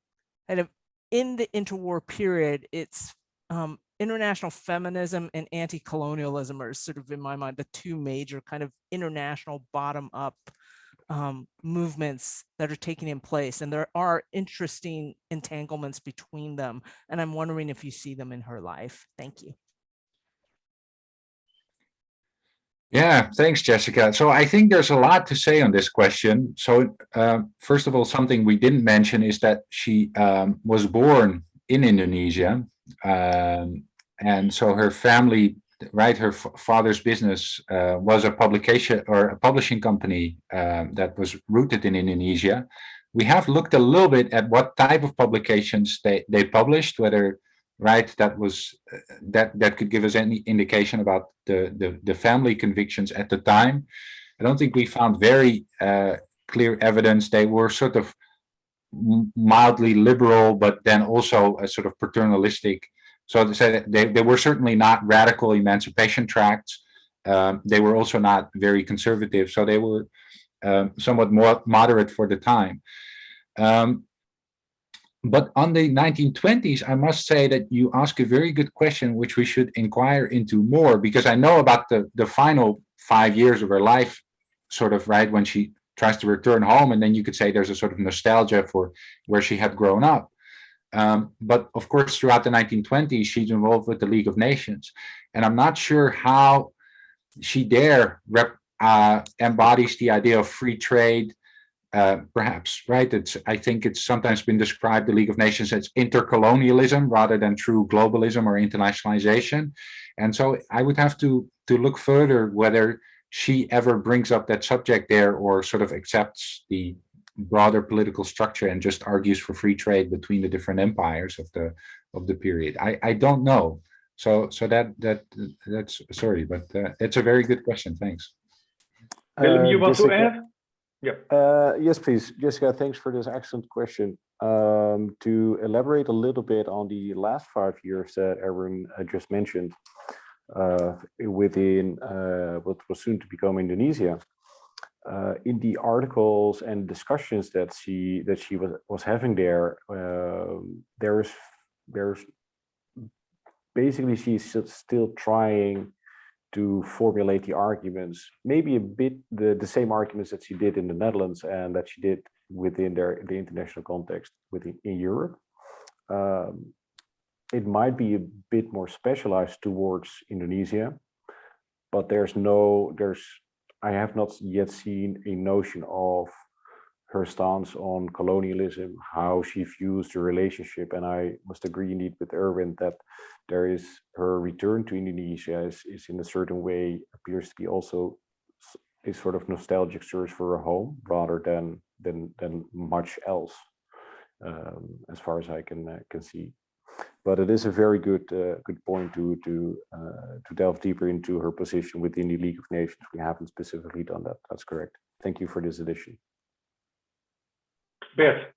of in the interwar period, it's international feminism and anti-colonialism are sort of, in my mind, the two major kind of international bottom-up movements that are taking in place, and there are interesting entanglements between them, and I'm wondering if you see them in her life. Thank you. Yeah, thanks, Jessica. So I think there's a lot to say on this question. So first of all, something we didn't mention is that she was born in Indonesia. And so her family, right, her father's business was a publication or a publishing company that was rooted in Indonesia. We have looked a little bit at what type of publications they published, whether, right, that was that could give us any indication about the family convictions at the time. I don't think we found very clear evidence. They were sort of mildly liberal, but then also a sort of paternalistic. So they were certainly not radical emancipation tracts. They were also not very conservative. So they were somewhat more moderate for the time. But on the 1920s, I must say that you ask a very good question, which we should inquire into more, because I know about the final 5 years of her life, sort of, right, when she tries to return home, and then you could say there's a sort of nostalgia for where she had grown up. But of course, throughout the 1920s, she's involved with the League of Nations, and I'm not sure how she there embodies the idea of free trade. Perhaps, right? I think it's sometimes been described, the League of Nations, as intercolonialism rather than true globalism or internationalization. And so I would have to look further whether she ever brings up that subject there, or sort of accepts the broader political structure and just argues for free trade between the different empires of the period. I don't know. So that's sorry, but it's a very good question. Thanks. Willem, you want to add? Yeah. Yes, please, Jessica. Thanks for this excellent question. To elaborate a little bit on the last 5 years that Erwin just mentioned, within what was soon to become Indonesia, in the articles and discussions that she was having there, there's basically, she's still trying to formulate the arguments, maybe a bit the same arguments that she did in the Netherlands and that she did within the international context in Europe. It might be a bit more specialized towards Indonesia, but I have not yet seen a notion of her stance on colonialism, how she views the relationship. And I must agree indeed with Erwin that there is her return to Indonesia is in a certain way appears to be also a sort of nostalgic search for a home rather than much else, as far as I can see. But it is a very good point to delve deeper into her position within the League of Nations. We haven't specifically done that. That's correct. Thank you for this addition. Bert.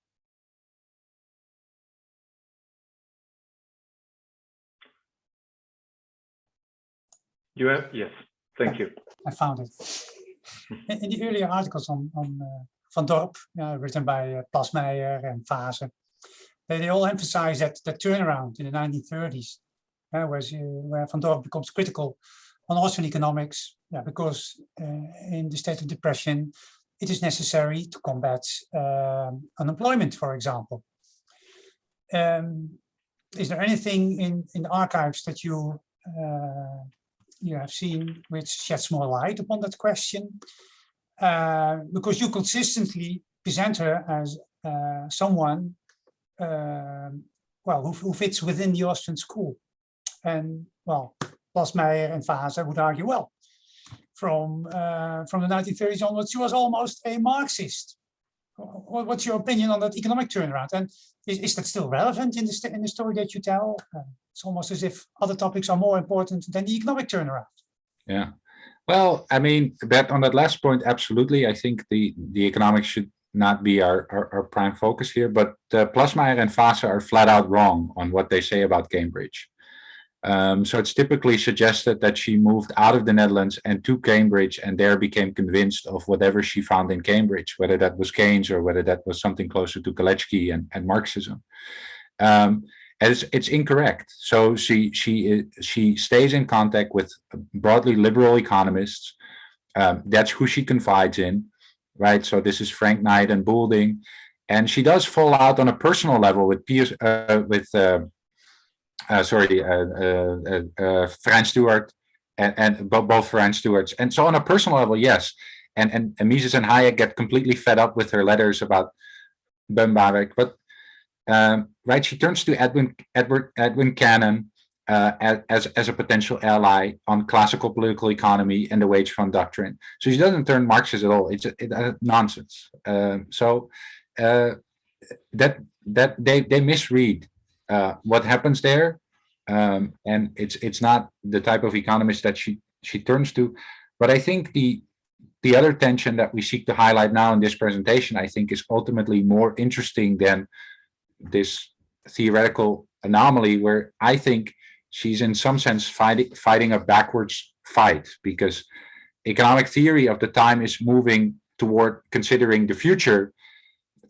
You have? Yes. Thank you. I found it. In the earlier articles on Van Dorp, written by Plasmeijer and Vase, they all emphasize that the turnaround in the 1930s, where Van Dorp becomes critical on Austrian economics, because in the state of depression, it is necessary to combat unemployment, for example. Is there anything in the archives that you have seen which sheds more light upon that question? Because you consistently present her as someone who fits within the Austrian school. And well, Plasmeijer and Vase would argue, well, from the 1930s onwards, she was almost a Marxist. What's your opinion on that economic turnaround? And is that still relevant in the story that you tell? It's almost as if other topics are more important than the economic turnaround. Yeah, well, I mean, Bert, on that last point, absolutely. I think the economics should not be our prime focus here, but Plasmeijer and Vase are flat out wrong on what they say about Cambridge. So it's typically suggested that she moved out of the Netherlands and to Cambridge and there became convinced of whatever she found in Cambridge, whether that was Keynes or whether that was something closer to Kalecki and Marxism. And it's incorrect. So she stays in contact with broadly liberal economists. That's who she confides in, right? So this is Frank Knight and Boulding, and she does fall out on a personal level with Frank Stewart and both Frank Stewarts. And so on a personal level, yes. And Mises and Hayek get completely fed up with her letters about Böhm-Bawerk. But right, she turns to Edwin Cannon as a potential ally on classical political economy and the wage fund doctrine. So she doesn't turn Marxist at all. It's nonsense. That they misread what happens there, and it's not the type of economist that she turns to. But I think the other tension that we seek to highlight now in this presentation, I think, is ultimately more interesting than this theoretical anomaly, where I think she's in some sense fighting a backwards fight, because economic theory of the time is moving toward considering the future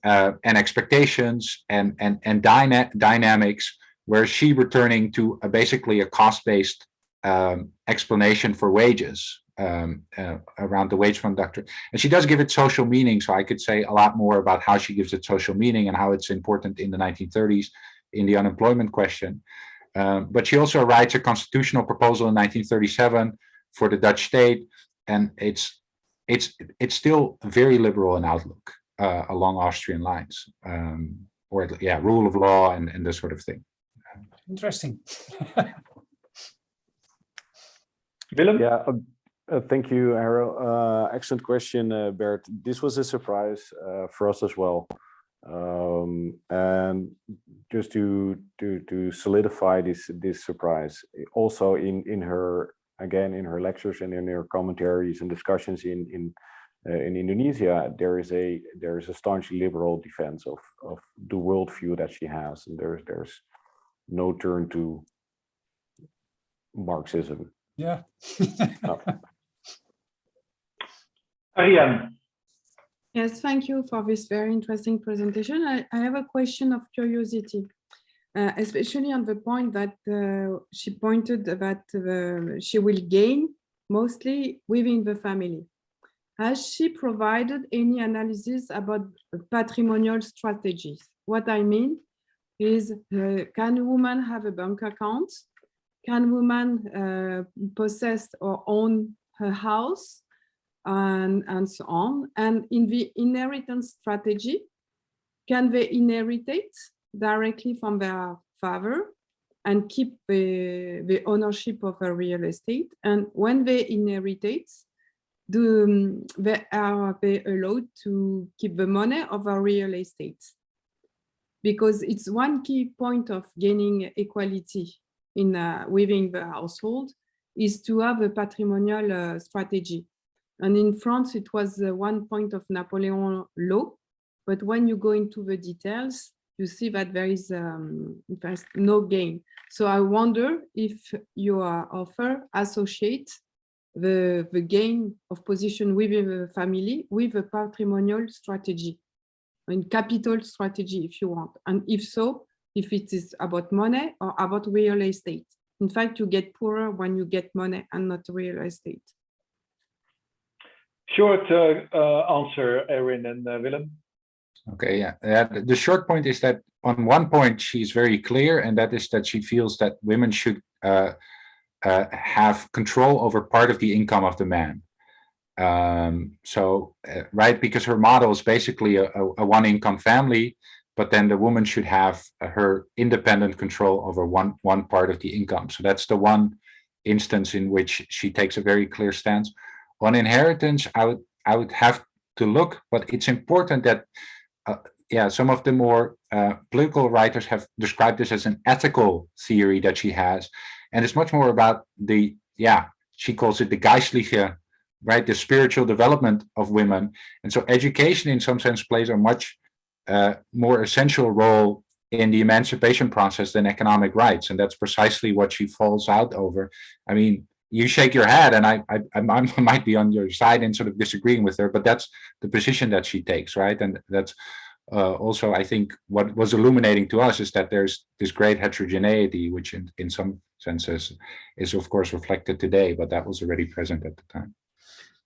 and expectations and dynamics, where she returning to basically a cost-based explanation for wages around the wage fund doctrine. And she does give it social meaning, so I could say a lot more about how she gives it social meaning and how it's important in the 1930s in the unemployment question. But she also writes a constitutional proposal in 1937 for the Dutch state, and it's still very liberal in outlook along Austrian lines, rule of law and this sort of thing. Interesting. Willem? Yeah, thank you, Harro. Excellent question, Bert. This was a surprise for us as well. And just to solidify this surprise, also in her lectures and in her commentaries and discussions in Indonesia, there is a staunchly liberal defense of the worldview that she has, and there's no turn to Marxism. Yeah. Ariane. Yes, thank you for this very interesting presentation. I have a question of curiosity, especially on the point that she pointed that she will gain mostly within the family. Has she provided any analysis about patrimonial strategies? What I mean is, can a woman have a bank account? Can woman possess or own her house? and so on. And in the inheritance strategy, can they inherit it directly from their father and keep the ownership of a real estate? And when they inherit it, are they allowed to keep the money of a real estate? Because it's one key point of gaining equality in within the household is to have a patrimonial strategy. And in France, it was one point of Napoleon law. But when you go into the details, you see that there is no gain. So I wonder if your offer associates the gain of position within the family with a patrimonial strategy and capital strategy, if you want. And if so, if it is about money or about real estate. In fact, you get poorer when you get money and not real estate. Short answer, Erwin and Willem. Okay, yeah. The short point is that on one point she's very clear, and that is that she feels that women should have control over part of the income of the man. Right, because her model is basically a one-income family, but then the woman should have her independent control over one part of the income. So that's the one instance in which she takes a very clear stance. On inheritance, I would have to look, but it's important that some of the more political writers have described this as an ethical theory that she has, and it's much more about she calls it the geistliche, right, the spiritual development of women. And so education in some sense plays a much more essential role in the emancipation process than economic rights, and that's precisely what she falls out over. I mean, you shake your head, and I might be on your side in sort of disagreeing with her, but that's the position that she takes, right? And that's also, I think, what was illuminating to us is that there's this great heterogeneity, which in some senses is of course reflected today, but that was already present at the time.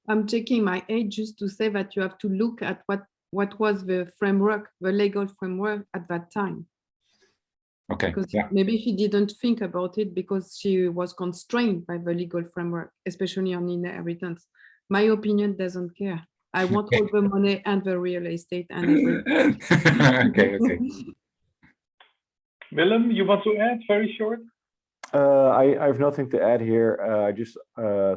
I'm checking my age just to say that you have to look at what was the framework, the legal framework at that time. Okay. Because maybe she didn't think about it because she was constrained by the legal framework, especially on inheritance. My opinion doesn't care. I want all the money and the real estate and everything. Okay. Willem, you want to add very short? I have nothing to add here. I just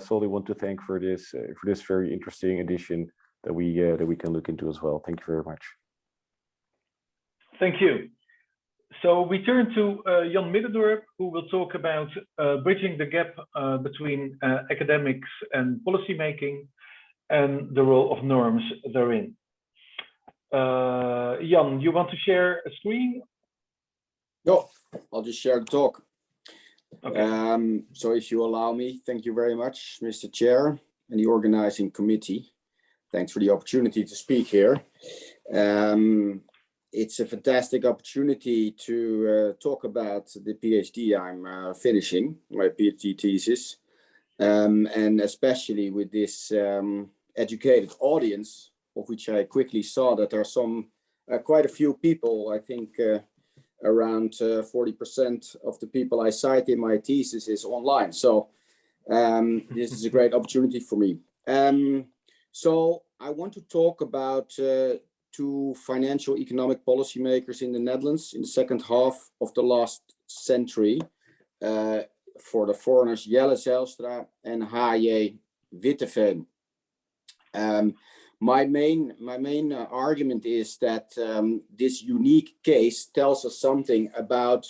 solely want to thank for this very interesting edition that we can look into as well. Thank you very much. Thank you. So we turn to Jan Middendorp, who will talk about bridging the gap between academics and policymaking and the role of norms therein. Jan, you want to share a screen? No, I'll just share the talk. Okay. So if you allow me, thank you very much, Mr. Chair and the organizing committee. Thanks for the opportunity to speak here. It's a fantastic opportunity to talk about the PhD I'm finishing, my PhD thesis, and especially with this educated audience, of which I quickly saw that there are some quite a few people. I think around 40% of the people I cite in my thesis is online. So this is a great opportunity for me. So I want to talk about two financial economic policymakers in the Netherlands in the second half of the last century. For the foreigners, Jelle Zijlstra and H.J. Witteveen. My main argument is that this unique case tells us something about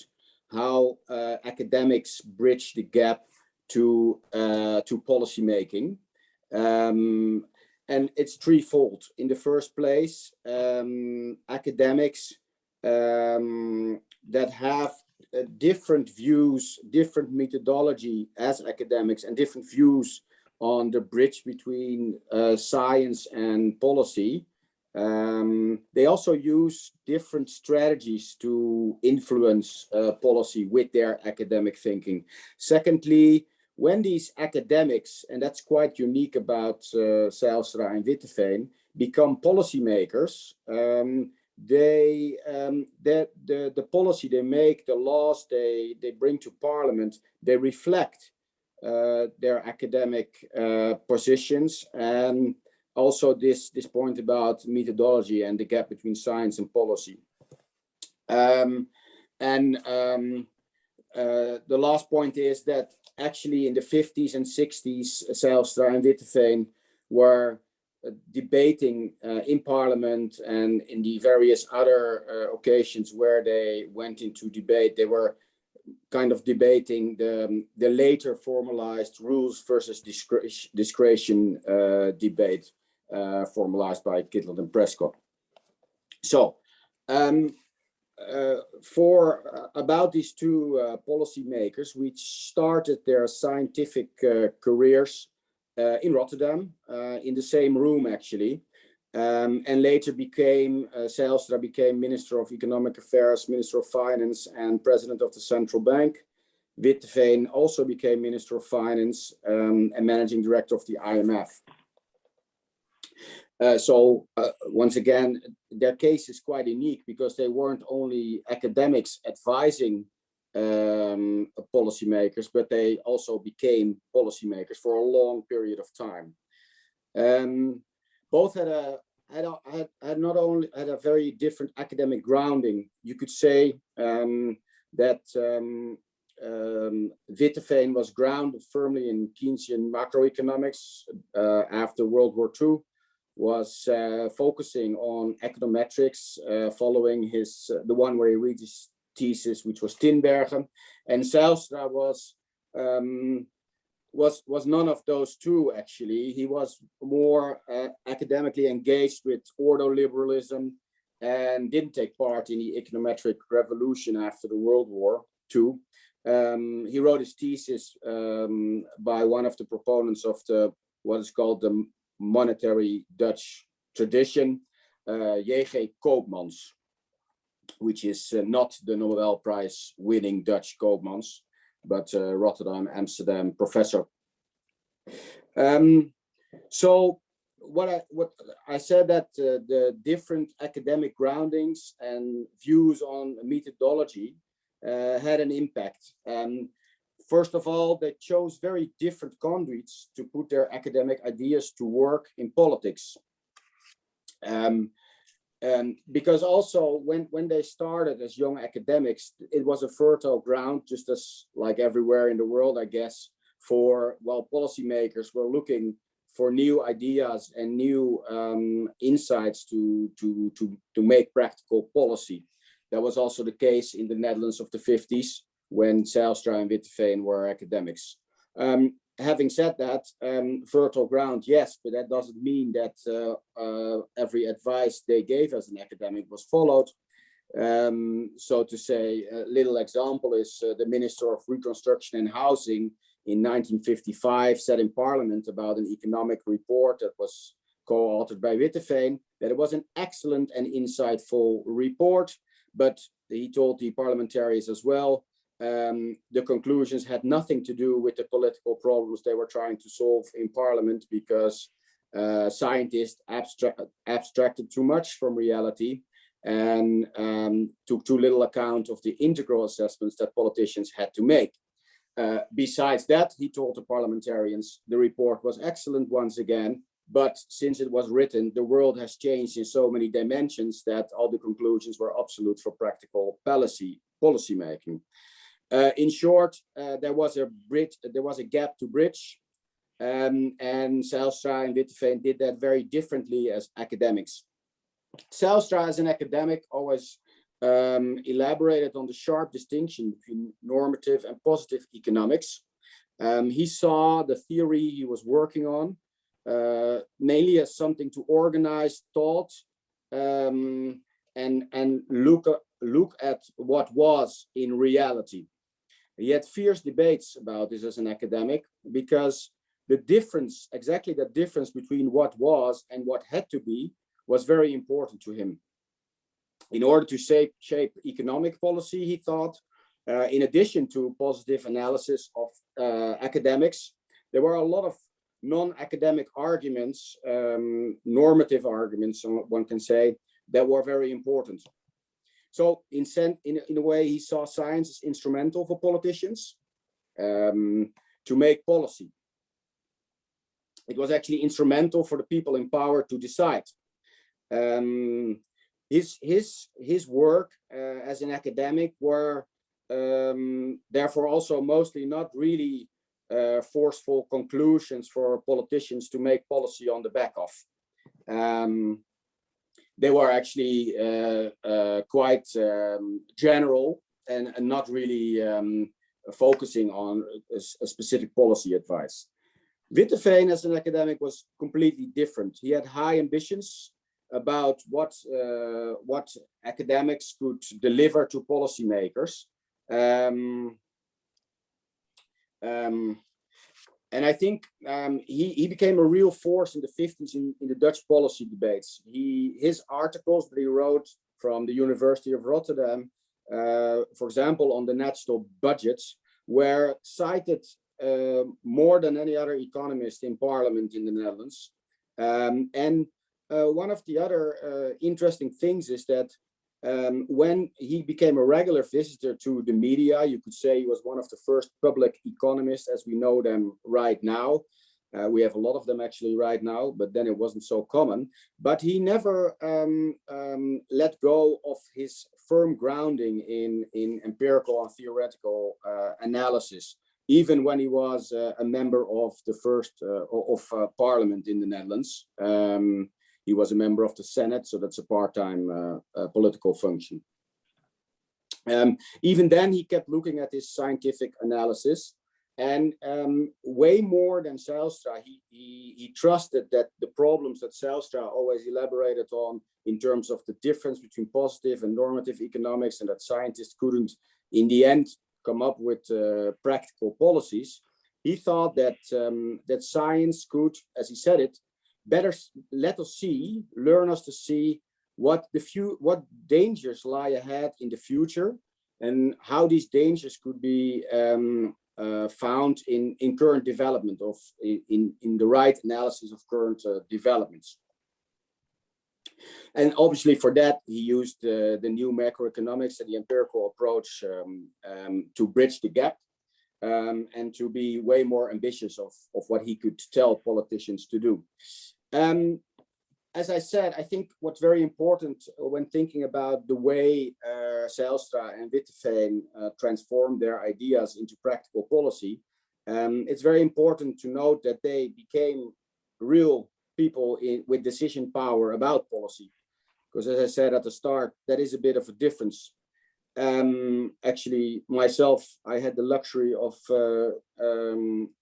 how academics bridge the gap to policymaking. And it's threefold. In the first place, academics that have different views, different methodology as academics, and different views on the bridge between science and policy. They also use different strategies to influence policy with their academic thinking. Secondly, when these academics, and that's quite unique about Zijlstra and Witteveen, become policymakers, the policy they make, the laws they bring to parliament, they reflect their academic positions, and also this point about methodology and the gap between science and policy. The last point is that actually in the 50s and 60s, Zijlstra and Witteveen were debating in Parliament and in the various other occasions where they went into debate. They were kind of debating the later formalized rules versus discretion debate formalized by Kittel and Prescott. So about these two policymakers, which started their scientific careers in Rotterdam, in the same room actually, and later Zijlstra became Minister of Economic Affairs, Minister of Finance, and President of the Central Bank. Witteveen also became Minister of Finance and Managing Director of the IMF. Once again, their case is quite unique because they weren't only academics advising policymakers, but they also became policymakers for a long period of time. Both had a very different academic grounding. You could say that Witteveen was grounded firmly in Keynesian macroeconomics after World War II, was focusing on econometrics, following the one where he read his thesis, which was Tinbergen, and Zijlstra was none of those two actually. He was more academically engaged with ordoliberalism and didn't take part in the econometric revolution after the World War II. He wrote his thesis by one of the proponents of what is called the monetary Dutch tradition, J.G. Koopmans, which is not the Nobel Prize winning Dutch Koopmans, but Rotterdam, Amsterdam professor. So what I said that the different academic groundings and views on methodology had an impact. First of all, they chose very different conduits to put their academic ideas to work in politics. Because also when they started as young academics, it was a fertile ground, just as like everywhere in the world, I guess, while policymakers were looking for new ideas and new insights to make practical policy. That was also the case in the Netherlands of the 50s when Zijlstra and Witteveen were academics. Having said that, fertile ground, yes, but that doesn't mean that every advice they gave as an academic was followed. So to say, a little example is the Minister of Reconstruction and Housing in 1955 said in Parliament about an economic report that was co-authored by Witteveen, that it was an excellent and insightful report, but he told the parliamentarians as well, the conclusions had nothing to do with the political problems they were trying to solve in Parliament, because scientists abstracted too much from reality and took too little account of the integral assessments that politicians had to make. Besides that, he told the parliamentarians, the report was excellent once again, but since it was written, the world has changed in so many dimensions that all the conclusions were obsolete for practical policy making. In short, there was a gap to bridge, and Zijlstra and Witteveen did that very differently as academics. Zijlstra, as an academic, always elaborated on the sharp distinction between normative and positive economics. He saw the theory he was working on mainly as something to organize thought and look at what was in reality. He had fierce debates about this as an academic, because the difference, exactly the difference between what was and what had to be, was very important to him. In order to shape economic policy, he thought, in addition to positive analysis of academics, there were a lot of non-academic arguments, normative arguments, one can say, that were very important. So in a way, he saw science as instrumental for politicians to make policy. it was actually instrumental for the people in power to decide. His work as an academic were therefore also mostly not really forceful conclusions for politicians to make policy on the back of. They were actually quite general and not really focusing on a specific policy advice. Witteveen as an academic was completely different. He had high ambitions about what academics could deliver to policymakers. And I think he became a real force in the 50s in the Dutch policy debates. His articles that he wrote from the University of Rotterdam, for example, on the national budgets, were cited more than any other economist in parliament in the Netherlands. And one of the other interesting things is that when he became a regular visitor to the media, you could say he was one of the first public economists as we know them right now. We have a lot of them actually right now, but then it wasn't so common. But he never let go of his firm grounding in empirical and theoretical analysis, even when he was a member of the first parliament in the Netherlands. He was a member of the Senate, so that's a part-time political function. Even then, he kept looking at his scientific analysis, and way more than Zijlstra, he trusted that the problems that Zijlstra always elaborated on in terms of the difference between positive and normative economics, and that scientists couldn't, in the end, come up with practical policies. He thought that that science could, as he said it, better let us learn us to see what dangers lie ahead in the future, and how these dangers could be found in current development in the right analysis of current developments. And obviously for that, he used the new macroeconomics and the empirical approach to bridge the gap and to be way more ambitious of what he could tell politicians to do. As I said, I think what's very important when thinking about the way Zijlstra and Witteveen transformed their ideas into practical policy, it's very important to note that they became real people with decision power about policy. Because as I said at the start, that is a bit of a difference. Actually, myself, I had the luxury of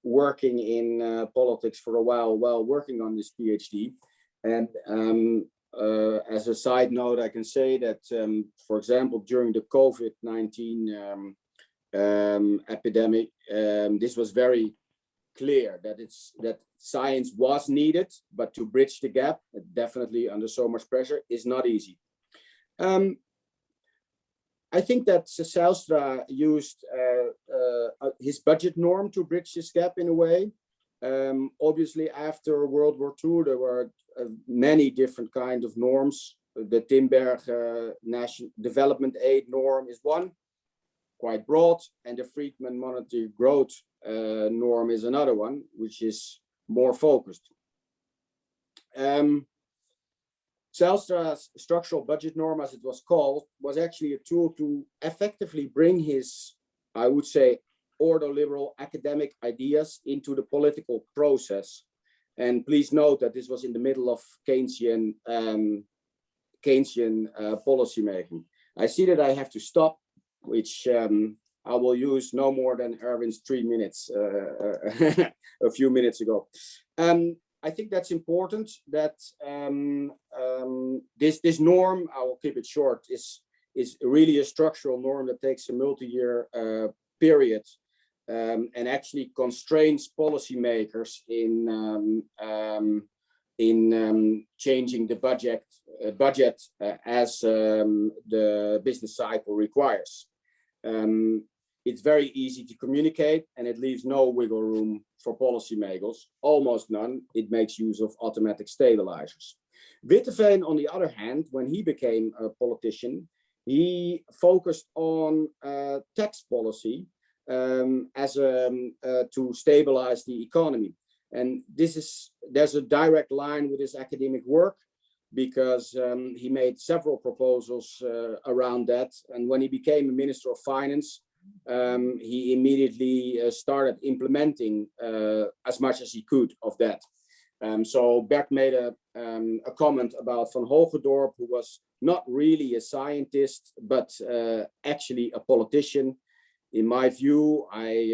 working in politics for a while working on this PhD. And as a side note, I can say that, for example, during the COVID-19 epidemic, this was very clear that science was needed, but to bridge the gap, definitely under so much pressure, is not easy. I think that Zijlstra used his budget norm to bridge this gap in a way. Obviously, after World War II, there were many different kinds of norms. The Timberg National Development Aid norm is one, quite broad, and the Friedman Monetary Growth norm is another one, which is more focused. Zijlstra's structural budget norm, as it was called, was actually a tool to effectively bring his, I would say, ordoliberal academic ideas into the political process. And please note that this was in the middle of Keynesian policymaking. I see that I have to stop, which I will use no more than Erwin's 3 minutes a few minutes ago. I think that's important that this norm, I will keep it short, is really a structural norm that takes a multi-year period and actually constrains policymakers in changing the budget as the business cycle requires. It's very easy to communicate, and it leaves no wiggle room for policymakers, almost none. It makes use of automatic stabilizers. Witteveen, on the other hand, when he became a politician, he focused on tax policy as to stabilize the economy. And there's a direct line with his academic work, because he made several proposals around that. And when he became a Minister of Finance, he immediately started implementing as much as he could of that. So Bert made a comment about Van Hogendorp, who was not really a scientist, but actually a politician. In my view,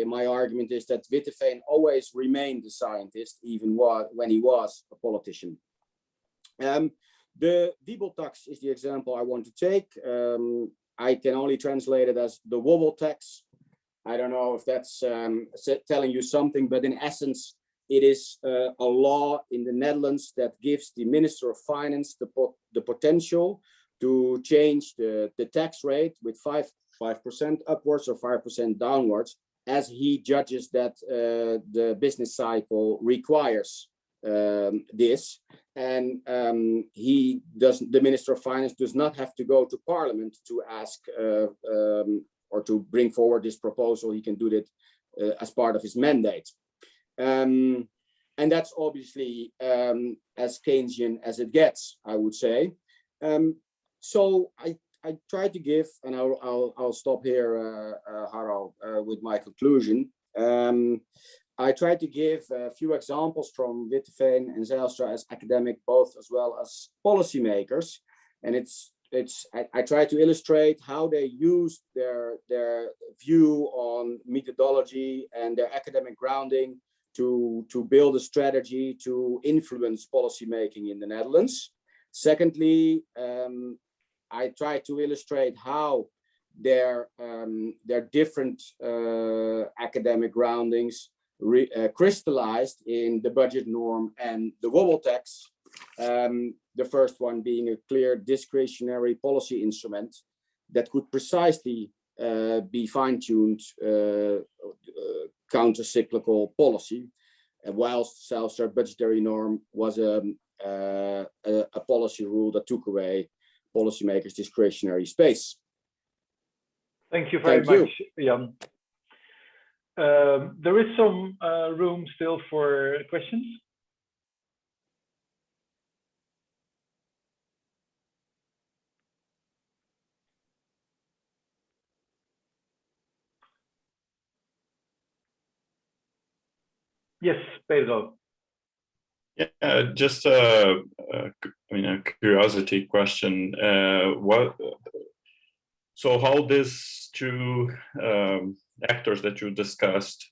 my argument is that Witteveen always remained a scientist, even when he was a politician. The Wiebel tax is the example I want to take. I can only translate it as the wobble tax. I don't know if that's telling you something, but in essence, it is a law in the Netherlands that gives the Minister of Finance the potential to change the tax rate with 5% upwards or 5% downwards, as he judges that the business cycle requires this. And the Minister of Finance does not have to go to Parliament to ask or to bring forward this proposal. He can do that as part of his mandate. And that's obviously as Keynesian as it gets, I would say. So I try to give, and I'll stop here, Harro, with my conclusion. I try to give a few examples from Witteveen and Zijlstra as academic, both as well as policymakers, and I try to illustrate how they use their view on methodology and their academic grounding to build a strategy to influence policymaking in the Netherlands. Secondly, I try to illustrate how their different academic groundings crystallized in the budget norm and the wobble tax. The first one being a clear discretionary policy instrument that could precisely be fine-tuned counter-cyclical policy, whilst self-start budgetary norm was a policy rule that took away policymakers' discretionary space. Thank you very much, Jan. There is some room still for questions. Yes, Pedro. Yeah, just a curiosity question. So how these two actors that you discussed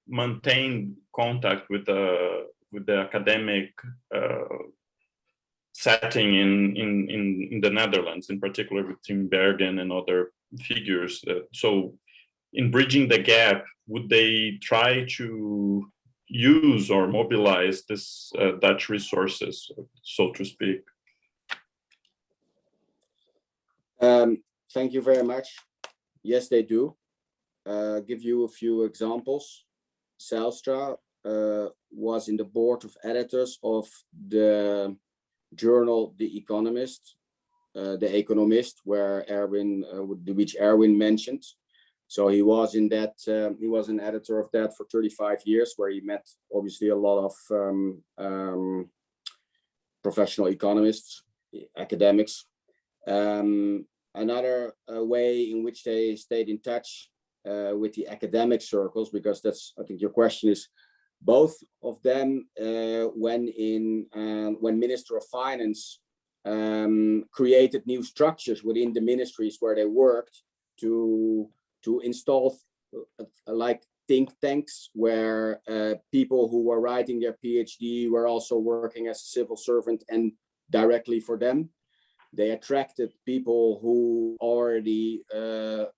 maintain contact with the academic setting in the Netherlands, in particular with Tim Bergen and other figures? So in bridging the gap, would they try to use or mobilize this Dutch resources, so to speak? Thank you very much. Yes, they do. Give you a few examples. Zijlstra was in the board of editors of the journal The Economist, The Economist, where Erwin, which Erwin mentioned. So he was in that. He was an editor of that for 35 years, where he met obviously a lot of professional economists, academics. Another way in which they stayed in touch with the academic circles, because that's, I think your question is, both of them when Minister of Finance created new structures within the ministries where they worked to install like think tanks where people who were writing their PhD were also working as a civil servant and directly for them. They attracted people who already were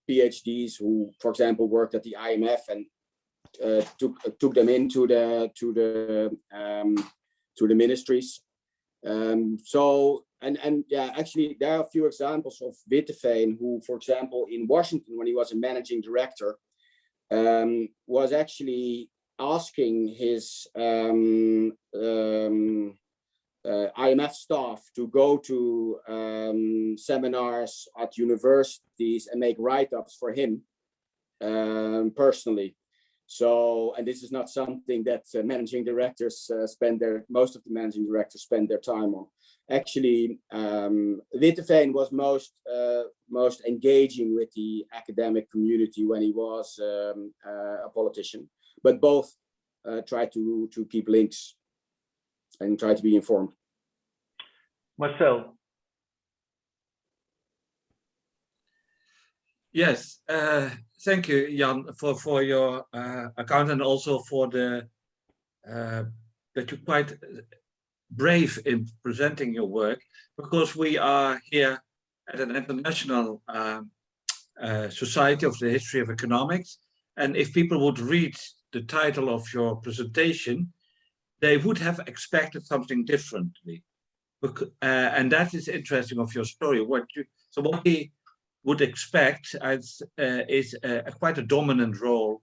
PhDs who, for example, worked at the IMF, and took them into the ministries. Actually, there are a few examples of Witteveen, who, for example, in Washington, when he was a managing director, was actually asking his IMF staff to go to seminars at universities and make write-ups for him. personally. So, and this is not something that managing directors most of the managing directors spend their time on. Actually, Witteveen was most engaging with the academic community when he was a politician, but both try to keep links and try to be informed. Marcel. Yes, thank you, Jan, for your account, and also for the that you're quite brave in presenting your work, because we are here at an international Society of the History of Economics, and if people would read the title of your presentation, they would have expected something differently, and that is interesting of your story. What we would expect is quite a dominant role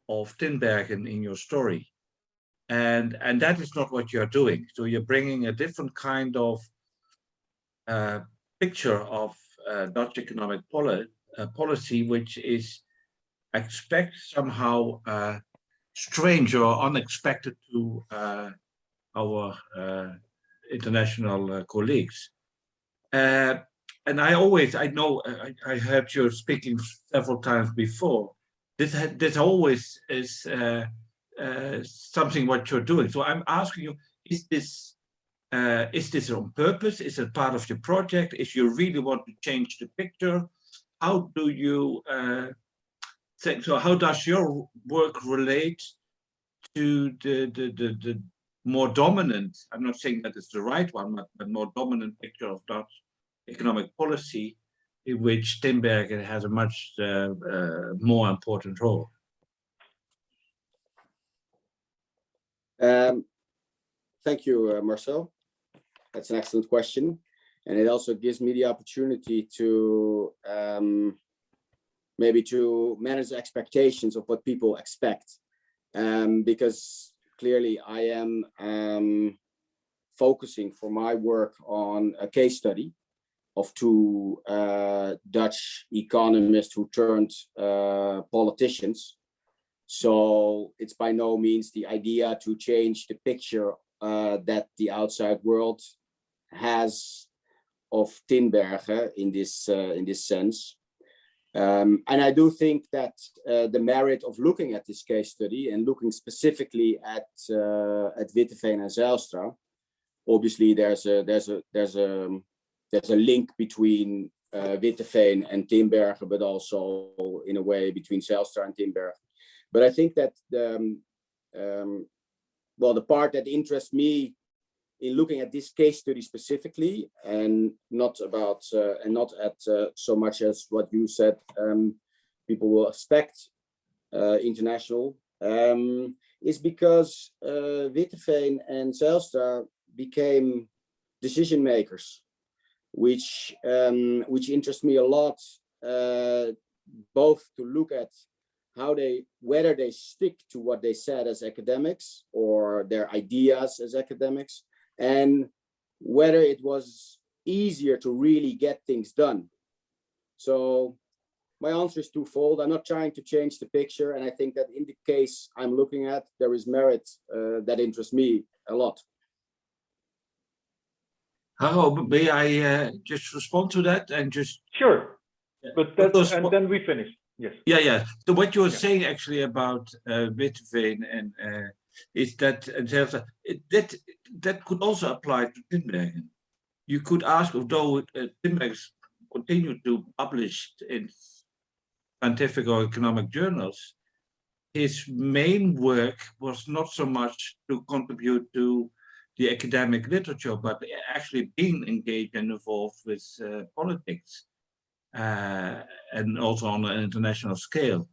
of Tinbergen in your story. And that is not what you're doing. So you're bringing a different kind of picture of Dutch economic policy, which is somehow strange or unexpected to our international colleagues. And I know I heard you speaking several times before. This always is something what you're doing. So I'm asking you: is this on purpose? Is it part of your project? If you really want to change the picture, how do you think? So how does your work relate to the more dominant? I'm not saying that it's the right one, but more dominant picture of Dutch economic policy, in which Tinbergen has a much more important role. Thank you, Marcel. That's an excellent question. And it also gives me the opportunity to maybe to manage expectations of what people expect. Because clearly I am focusing for my work on a case study of two Dutch economists who turned politicians. So it's by no means the idea to change the picture that the outside world has of Tinbergen in this sense. And I do think that the merit of looking at this case study and looking specifically at Witteveen and Zijlstra, obviously there's a link between Witteveen and Tinbergen, but also in a way between Zijlstra and Tinbergen. But I think that the part that interests me in looking at this case study specifically, and not at so much as what you said, people will expect international, is because Witteveen and Zijlstra became decision makers, which interests me a lot, both to look at whether they stick to what they said as academics or their ideas as academics, and whether it was easier to really get things done. So my answer is twofold. I'm not trying to change the picture, and I think that in the case I'm looking at, there is merit that interests me a lot. Harro, may I just respond to that and just... Sure, but and then we finish. Yes. Yeah. So what you're saying actually about Witteveen and is that that could also apply to Tinbergen. You could ask, although Tinbergen continued to publish in scientific or economic journals, his main work was not so much to contribute to the academic literature, but actually being engaged and involved with politics. And also on an international scale.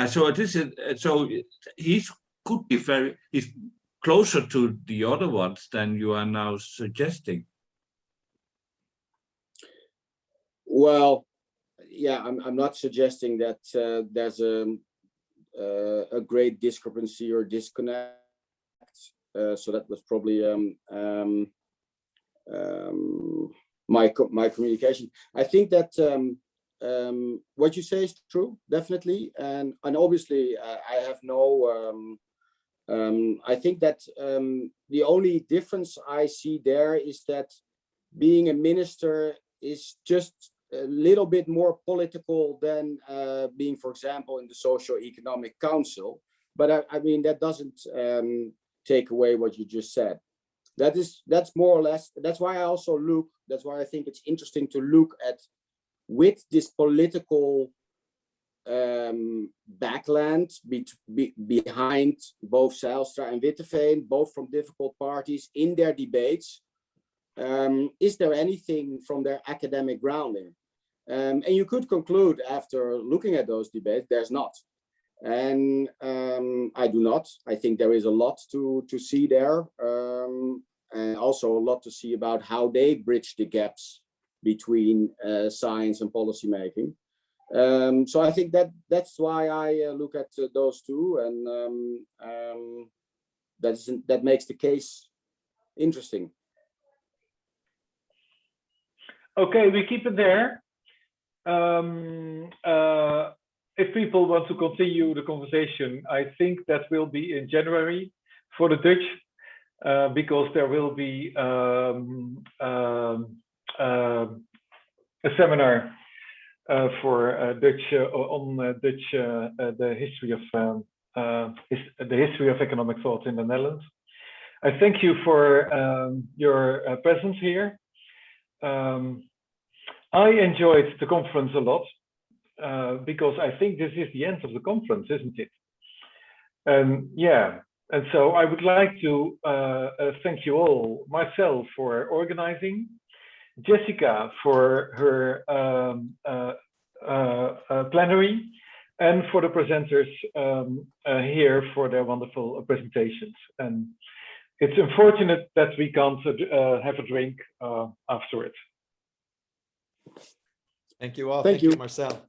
So it is. So he's closer to the other ones than you are now suggesting. Well, yeah, I'm not suggesting that there's a great discrepancy or disconnect. So that was probably my communication. I think that what you say is true, definitely, and obviously I have no. I think that the only difference I see there is that being a minister is just a little bit more political than being, for example, in the Socio-Economic Council. But I mean, that doesn't take away what you just said. That's more or less, that's why I also look, that's why I think it's interesting to look at, with this political backland behind both Zijlstra and Witteveen, both from difficult parties in their debates. Is there anything from their academic grounding? And you could conclude after looking at those debates, there's not. And I do not. I think there is a lot to see there, and also a lot to see about how they bridge the gaps between science and policymaking. So I think that's why I look at those two, and that makes the case interesting. Okay, we keep it there. If people want to continue the conversation, I think that will be in January for the Dutch, because there will be a seminar for Dutch on Dutch the history of economic thought in the Netherlands. I thank you for your presence here. I enjoyed the conference a lot, because I think this is the end of the conference, isn't it? Yeah, and so I would like to thank you all, myself for organizing, Jessica for her plenary, and for the presenters here for their wonderful presentations. And it's unfortunate that we can't have a drink afterwards. Thank you all. Thank you. Marcel.